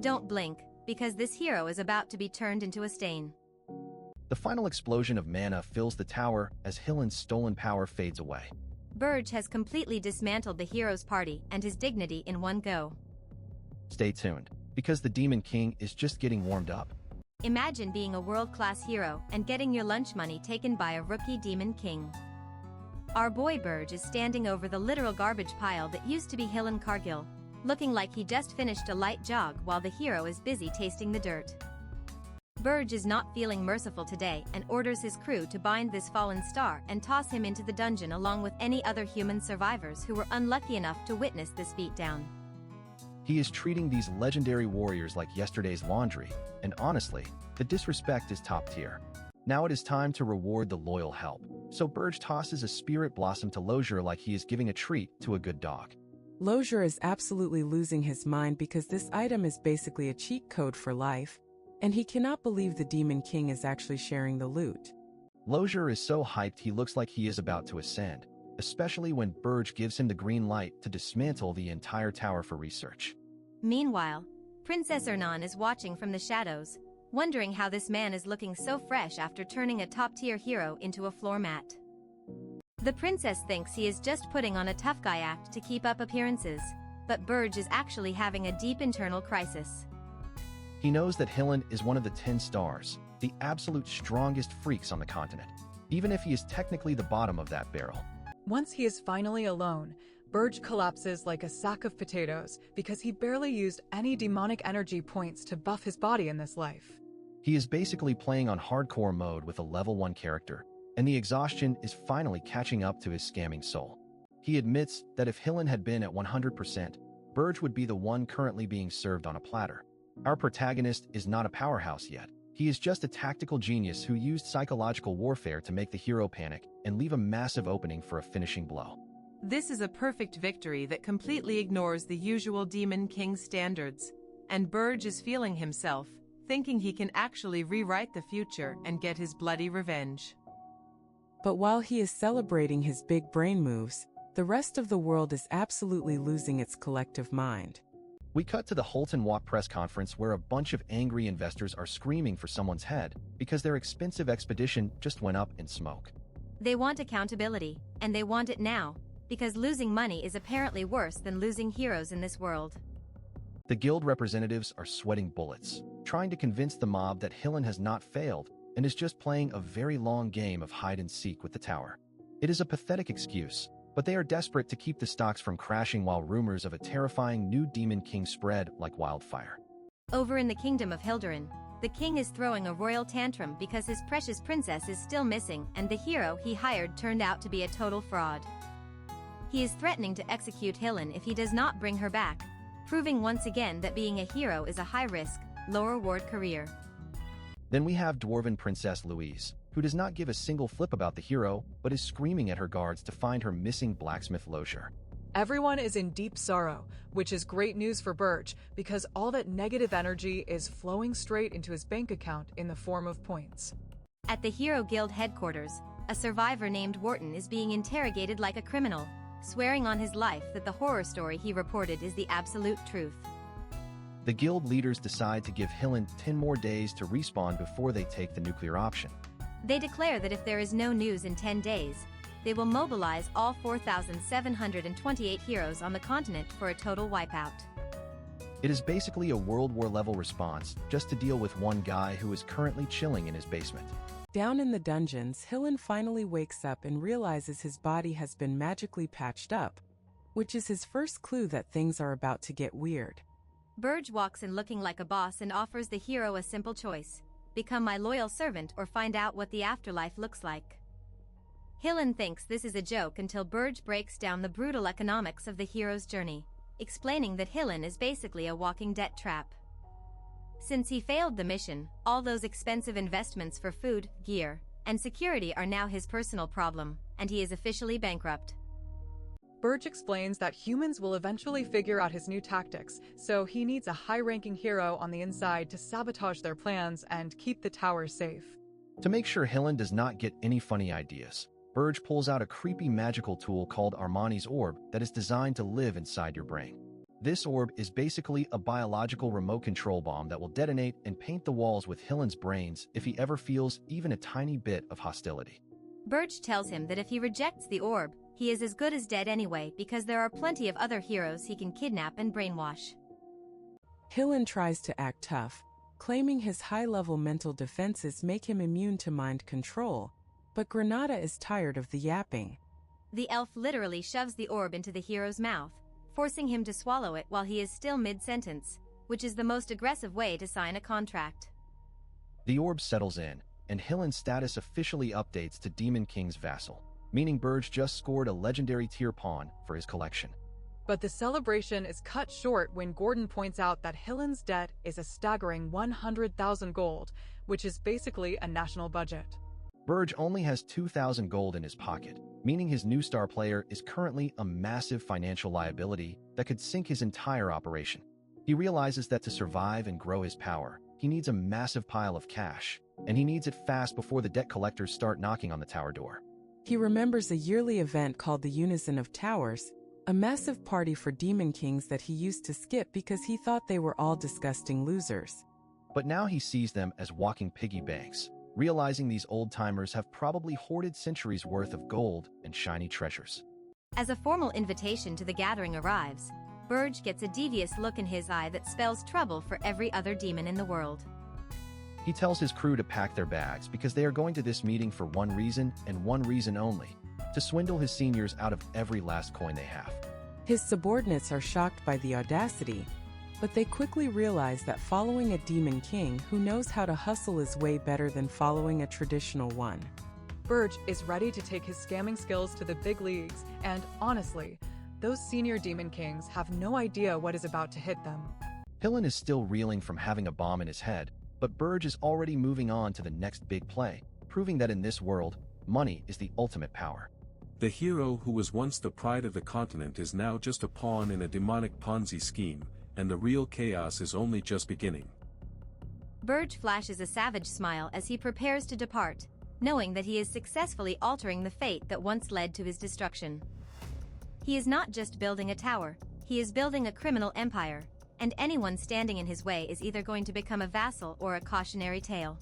Don't blink, because this hero is about to be turned into a stain. The final explosion of mana fills the tower as Hillen's stolen power fades away. Burge has completely dismantled the hero's party and his dignity in one go. Stay tuned, because the Demon King is just getting warmed up. Imagine being a world-class hero and getting your lunch money taken by a rookie Demon King. Our boy Burge is standing over the literal garbage pile that used to be Hillen Cargill, looking like he just finished a light jog while the hero is busy tasting the dirt. Burge is not feeling merciful today and orders his crew to bind this fallen star and toss him into the dungeon along with any other human survivors who were unlucky enough to witness this beatdown. He is treating these legendary warriors like yesterday's laundry, and honestly, the disrespect is top tier. Now it is time to reward the loyal help, so Burge tosses a spirit blossom to Lozier like he is giving a treat to a good dog. Lozier is absolutely losing his mind because this item is basically a cheat code for life, and he cannot believe the Demon King is actually sharing the loot. Lozier is so hyped he looks like he is about to ascend, especially when Burge gives him the green light to dismantle the entire tower for research. Meanwhile, Princess Ernan is watching from the shadows, wondering how this man is looking so fresh after turning a top-tier hero into a floor mat. The princess thinks he is just putting on a tough guy act to keep up appearances, but Burge is actually having a deep internal crisis. He knows that Hillen is one of the 10 stars, the absolute strongest freaks on the continent, even if he is technically the bottom of that barrel. Once he is finally alone, Burge collapses like a sack of potatoes because he barely used any demonic energy points to buff his body in this life. He is basically playing on hardcore mode with a level 1 character, and the exhaustion is finally catching up to his scamming soul. He admits that if Hillen had been at 100%, Burge would be the one currently being served on a platter. Our protagonist is not a powerhouse yet. He is just a tactical genius who used psychological warfare to make the hero panic and leave a massive opening for a finishing blow. This is a perfect victory that completely ignores the usual Demon King standards, and Burge is feeling himself, thinking he can actually rewrite the future and get his bloody revenge. But while he is celebrating his big brain moves, the rest of the world is absolutely losing its collective mind. We cut to the Holton Walk press conference where a bunch of angry investors are screaming for someone's head because their expensive expedition just went up in smoke. They want accountability, and they want it now, because losing money is apparently worse than losing heroes in this world. The guild representatives are sweating bullets, trying to convince the mob that Hillen has not failed and is just playing a very long game of hide-and-seek with the tower. It is a pathetic excuse, but they are desperate to keep the stocks from crashing while rumors of a terrifying new Demon King spread like wildfire. Over in the kingdom of Hilderin, the king is throwing a royal tantrum because his precious princess is still missing and the hero he hired turned out to be a total fraud. He is threatening to execute Hillen if he does not bring her back, proving once again that being a hero is a high-risk, low-reward career. Then we have Dwarven Princess Louise, who does not give a single flip about the hero, but is screaming at her guards to find her missing blacksmith Lozier. Everyone is in deep sorrow, which is great news for Burge because all that negative energy is flowing straight into his bank account in the form of points. At the Hero Guild headquarters, a survivor named Wharton is being interrogated like a criminal, swearing on his life that the horror story he reported is the absolute truth. The guild leaders decide to give Hillen 10 more days to respawn before they take the nuclear option. They declare that if there is no news in 10 days, they will mobilize all 4,728 heroes on the continent for a total wipeout. It is basically a World War level response, just to deal with one guy who is currently chilling in his basement. Down in the dungeons, Hillen finally wakes up and realizes his body has been magically patched up, which is his first clue that things are about to get weird. Burge walks in looking like a boss and offers the hero a simple choice: become my loyal servant or find out what the afterlife looks like. Hillen thinks this is a joke until Burge breaks down the brutal economics of the hero's journey, explaining that Hillen is basically a walking debt trap. Since he failed the mission, all those expensive investments for food, gear, and security are now his personal problem, and he is officially bankrupt. Burge explains that humans will eventually figure out his new tactics, so he needs a high-ranking hero on the inside to sabotage their plans and keep the tower safe. To make sure Hillen does not get any funny ideas, Burge pulls out a creepy magical tool called Armani's Orb that is designed to live inside your brain. This orb is basically a biological remote control bomb that will detonate and paint the walls with Hillen's brains if he ever feels even a tiny bit of hostility. Burge tells him that if he rejects the orb, he is as good as dead anyway because there are plenty of other heroes he can kidnap and brainwash. Hillen tries to act tough, claiming his high-level mental defenses make him immune to mind control, but Granada is tired of the yapping. The elf literally shoves the orb into the hero's mouth, forcing him to swallow it while he is still mid-sentence, which is the most aggressive way to sign a contract. The orb settles in, and Hillen's status officially updates to Demon King's vassal, meaning Burge just scored a legendary tier pawn for his collection. But the celebration is cut short when Gordon points out that Hillen's debt is a staggering 100,000 gold, which is basically a national budget. Burge only has 2,000 gold in his pocket, meaning his new star player is currently a massive financial liability that could sink his entire operation. He realizes that to survive and grow his power, he needs a massive pile of cash, and he needs it fast before the debt collectors start knocking on the tower door. He remembers a yearly event called the Unison of Towers, a massive party for Demon Kings that he used to skip because he thought they were all disgusting losers. But now he sees them as walking piggy banks, realizing these old-timers have probably hoarded centuries' worth of gold and shiny treasures. As a formal invitation to the gathering arrives, Burge gets a devious look in his eye that spells trouble for every other demon in the world. He tells his crew to pack their bags because they are going to this meeting for one reason and one reason only: to swindle his seniors out of every last coin they have. His subordinates are shocked by the audacity, but they quickly realize that following a demon king who knows how to hustle is way better than following a traditional one. Burge is ready to take his scamming skills to the big leagues, and honestly, those senior demon kings have no idea what is about to hit them. Hillen is still reeling from having a bomb in his head, but Burge is already moving on to the next big play, proving that in this world, money is the ultimate power. The hero who was once the pride of the continent is now just a pawn in a demonic Ponzi scheme, and the real chaos is only just beginning. Burge flashes a savage smile as he prepares to depart, knowing that he is successfully altering the fate that once led to his destruction. He is not just building a tower, he is building a criminal empire, and anyone standing in his way is either going to become a vassal or a cautionary tale.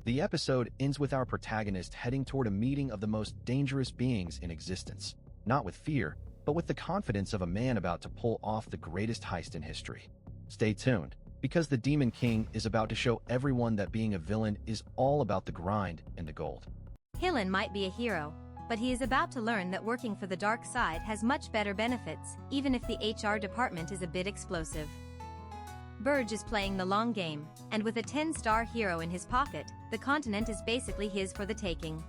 The episode ends with our protagonist heading toward a meeting of the most dangerous beings in existence, not with fear, but with the confidence of a man about to pull off the greatest heist in history. Stay tuned, because the Demon King is about to show everyone that being a villain is all about the grind and the gold. Hillen might be a hero, but he is about to learn that working for the dark side has much better benefits, even if the HR department is a bit explosive. Burge is playing the long game, and with a 10-star hero in his pocket, the continent is basically his for the taking.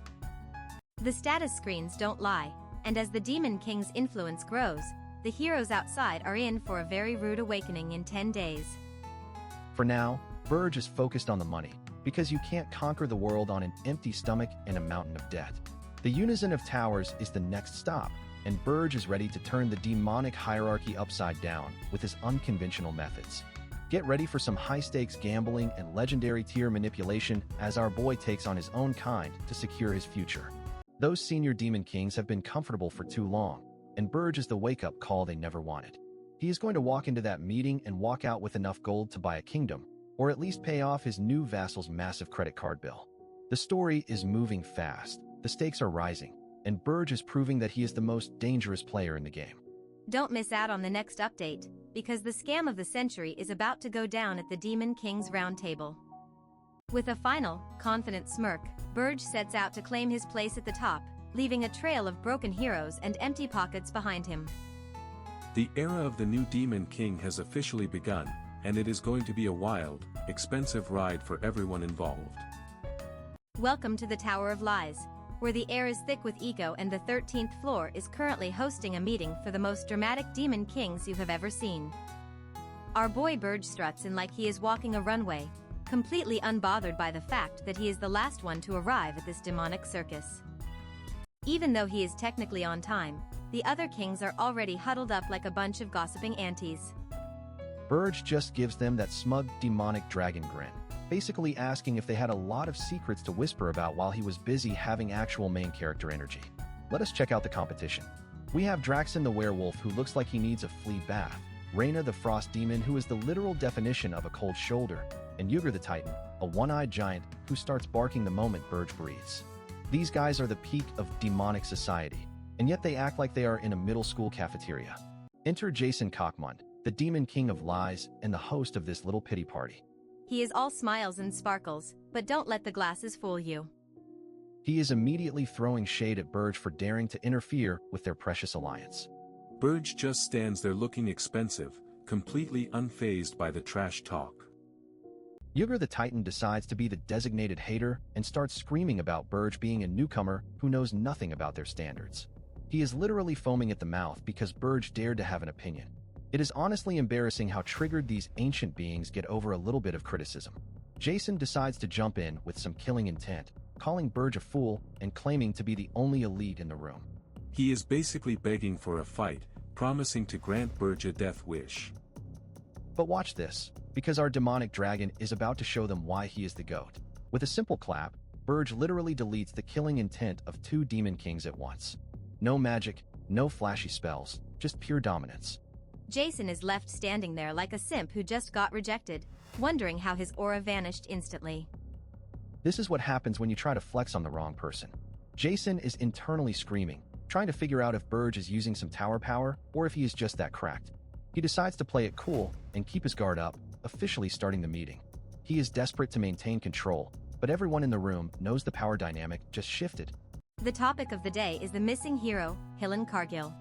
The status screens don't lie, and as the Demon King's influence grows, the heroes outside are in for a very rude awakening in 10 days. For now, Burge is focused on the money, because you can't conquer the world on an empty stomach and a mountain of debt. The Unison of Towers is the next stop, and Burge is ready to turn the demonic hierarchy upside down with his unconventional methods. Get ready for some high-stakes gambling and legendary tier manipulation as our boy takes on his own kind to secure his future. Those senior Demon Kings have been comfortable for too long, and Burge is the wake-up call they never wanted. He is going to walk into that meeting and walk out with enough gold to buy a kingdom, or at least pay off his new vassal's massive credit card bill. The story is moving fast, the stakes are rising, and Burge is proving that he is the most dangerous player in the game. Don't miss out on the next update, because the scam of the century is about to go down at the Demon King's round table. With a final, confident smirk, Burge sets out to claim his place at the top, leaving a trail of broken heroes and empty pockets behind him. The era of the new Demon King has officially begun, and it is going to be a wild, expensive ride for everyone involved. Welcome to the Tower of Lies, where the air is thick with ego, and the 13th floor is currently hosting a meeting for the most dramatic Demon Kings you have ever seen. Our boy Burge struts in like he is walking a runway, completely unbothered by the fact that he is the last one to arrive at this demonic circus. Even though he is technically on time, the other kings are already huddled up like a bunch of gossiping aunties. Burge just gives them that smug, demonic dragon grin, basically asking if they had a lot of secrets to whisper about while he was busy having actual main character energy. Let us check out the competition. We have Draxon the werewolf, who looks like he needs a flea bath, Reyna the frost demon, who is the literal definition of a cold shoulder, and Ygr the titan, a one-eyed giant who starts barking the moment Burge breathes. These guys are the peak of demonic society, and yet they act like they are in a middle school cafeteria. Enter Jason Cockmund, the Demon King of Lies and the host of this little pity party. He is all smiles and sparkles, but don't let the glasses fool you. He is immediately throwing shade at Burge for daring to interfere with their precious alliance. Burge just stands there looking expensive, completely unfazed by the trash talk. Ygr the Titan decides to be the designated hater and starts screaming about Burge being a newcomer who knows nothing about their standards. He is literally foaming at the mouth because Burge dared to have an opinion. It is honestly embarrassing how triggered these ancient beings get over a little bit of criticism. Jason decides to jump in with some killing intent, calling Burge a fool and claiming to be the only elite in the room. He is basically begging for a fight, promising to grant Burge a death wish. But watch this, because our demonic dragon is about to show them why he is the GOAT. With a simple clap, Burge literally deletes the killing intent of two demon kings at once. No magic, no flashy spells, just pure dominance. Jason is left standing there like a simp who just got rejected, wondering how his aura vanished instantly. This is what happens when you try to flex on the wrong person. Jason is internally screaming, trying to figure out if Burge is using some tower power or if he is just that cracked. He decides to play it cool and keep his guard up, officially starting the meeting. He is desperate to maintain control, but everyone in the room knows the power dynamic just shifted. The topic of the day is the missing hero, Hillen Cargill.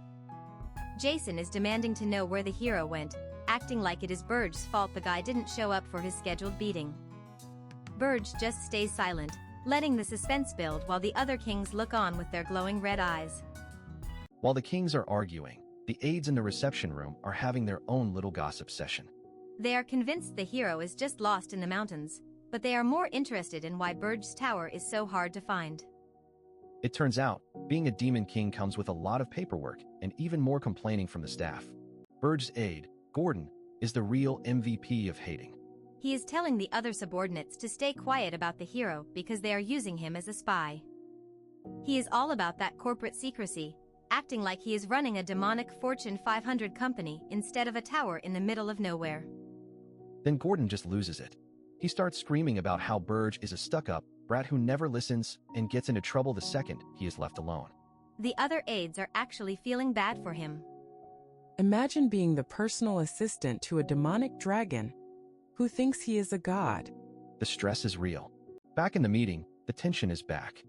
Jason is demanding to know where the hero went, acting like it is Burge's fault the guy didn't show up for his scheduled beating. Burge just stays silent, letting the suspense build while the other kings look on with their glowing red eyes. While the kings are arguing, the aides in the reception room are having their own little gossip session. They are convinced the hero is just lost in the mountains, but they are more interested in why Burge's tower is so hard to find. It turns out, being a demon king comes with a lot of paperwork and even more complaining from the staff. Burge's aide, Gordon, is the real MVP of hating. He is telling the other subordinates to stay quiet about the hero because they are using him as a spy. He is all about that corporate secrecy, acting like he is running a demonic Fortune 500 company instead of a tower in the middle of nowhere. Then Gordon just loses it. He starts screaming about how Burge is a stuck-up brat who never listens and gets into trouble the second he is left alone. The other aides are actually feeling bad for him. Imagine being the personal assistant to a demonic dragon who thinks he is a god. The stress is real. Back in the meeting, the tension is back.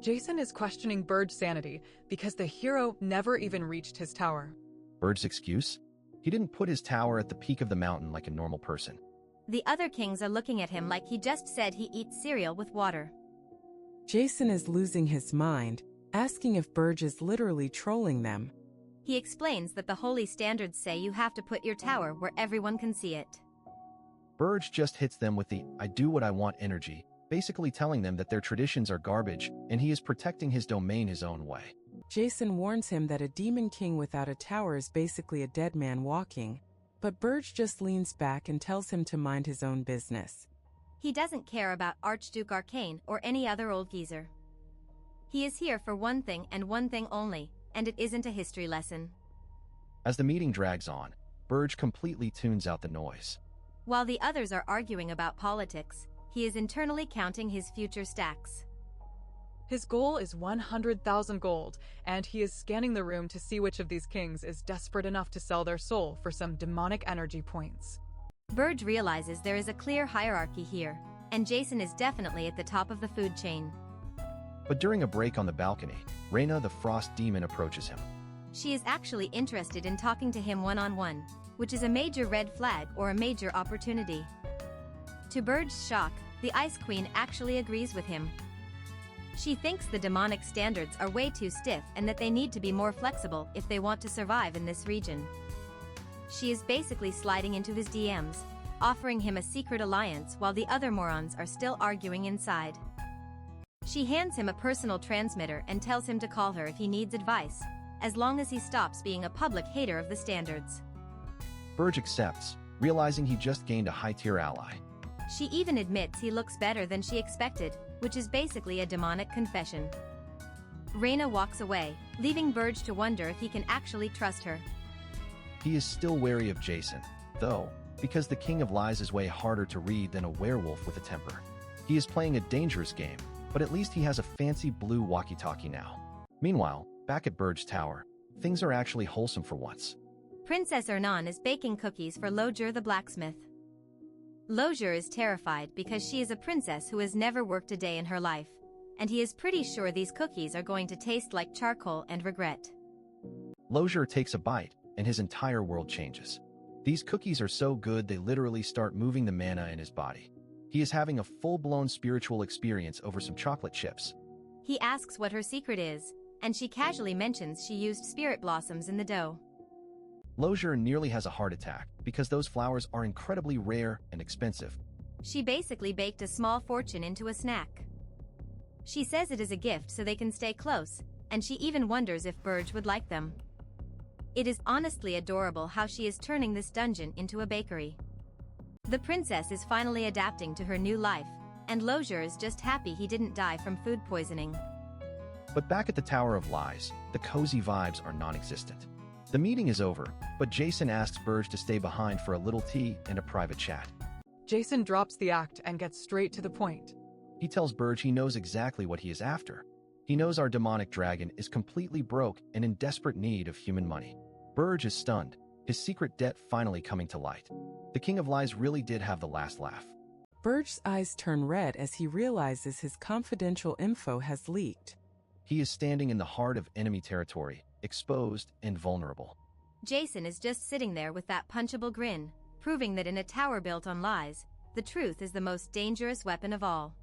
Jason is questioning Burge's sanity because the hero never even reached his tower. Burge's excuse? He didn't put his tower at the peak of the mountain like a normal person. The other kings are looking at him like he just said he eats cereal with water. Jason is losing his mind, asking if Burge is literally trolling them. He explains that the holy standards say you have to put your tower where everyone can see it. Burge just hits them with the "I do what I want" energy, basically telling them that their traditions are garbage and he is protecting his domain his own way. Jason warns him that a demon king without a tower is basically a dead man walking, but Burge just leans back and tells him to mind his own business. He doesn't care about Archduke Arcane or any other old geezer. He is here for one thing and one thing only, and it isn't a history lesson. As the meeting drags on, Burge completely tunes out the noise. While the others are arguing about politics, he is internally counting his future stacks. His goal is 100,000 gold, and he is scanning the room to see which of these kings is desperate enough to sell their soul for some demonic energy points. Burge realizes there is a clear hierarchy here, and Jason is definitely at the top of the food chain. But during a break on the balcony, Reyna the Frost Demon approaches him. She is actually interested in talking to him one-on-one, which is a major red flag or a major opportunity. To Burge's shock, the Ice Queen actually agrees with him. She thinks the demonic standards are way too stiff and that they need to be more flexible if they want to survive in this region. She is basically sliding into his DMs, offering him a secret alliance while the other morons are still arguing inside. She hands him a personal transmitter and tells him to call her if he needs advice, as long as he stops being a public hater of the standards. Burge accepts, realizing he just gained a high-tier ally. She even admits he looks better than she expected, which is basically a demonic confession. Reyna walks away, leaving Burge to wonder if he can actually trust her. He is still wary of Jason, though, because the King of Lies is way harder to read than a werewolf with a temper. He is playing a dangerous game, but at least he has a fancy blue walkie-talkie now. Meanwhile, back at Burge's tower, things are actually wholesome for once. Princess Ernan is baking cookies for Lojer the blacksmith. Lojer is terrified because she is a princess who has never worked a day in her life, and he is pretty sure these cookies are going to taste like charcoal and regret. Lojer takes a bite, and his entire world changes. These cookies are so good they literally start moving the mana in his body. He is having a full-blown spiritual experience over some chocolate chips. He asks what her secret is, and she casually mentions she used spirit blossoms in the dough. Lojer nearly has a heart attack because those flowers are incredibly rare and expensive. She basically baked a small fortune into a snack. She says it is a gift so they can stay close, and she even wonders if Burge would like them. It is honestly adorable how she is turning this dungeon into a bakery. The princess is finally adapting to her new life, and Lojer is just happy he didn't die from food poisoning. But back at the Tower of Lies, the cozy vibes are non-existent. The meeting is over, but Jason asks Burge to stay behind for a little tea and a private chat. Jason drops the act and gets straight to the point. He tells Burge he knows exactly what he is after. He knows our demonic dragon is completely broke and in desperate need of human money. Burge is stunned, his secret debt finally coming to light. The King of Lies really did have the last laugh. Burge's eyes turn red as he realizes his confidential info has leaked. He is standing in the heart of enemy territory, exposed and vulnerable. Jason is just sitting there with that punchable grin, proving that in a tower built on lies, the truth is the most dangerous weapon of all.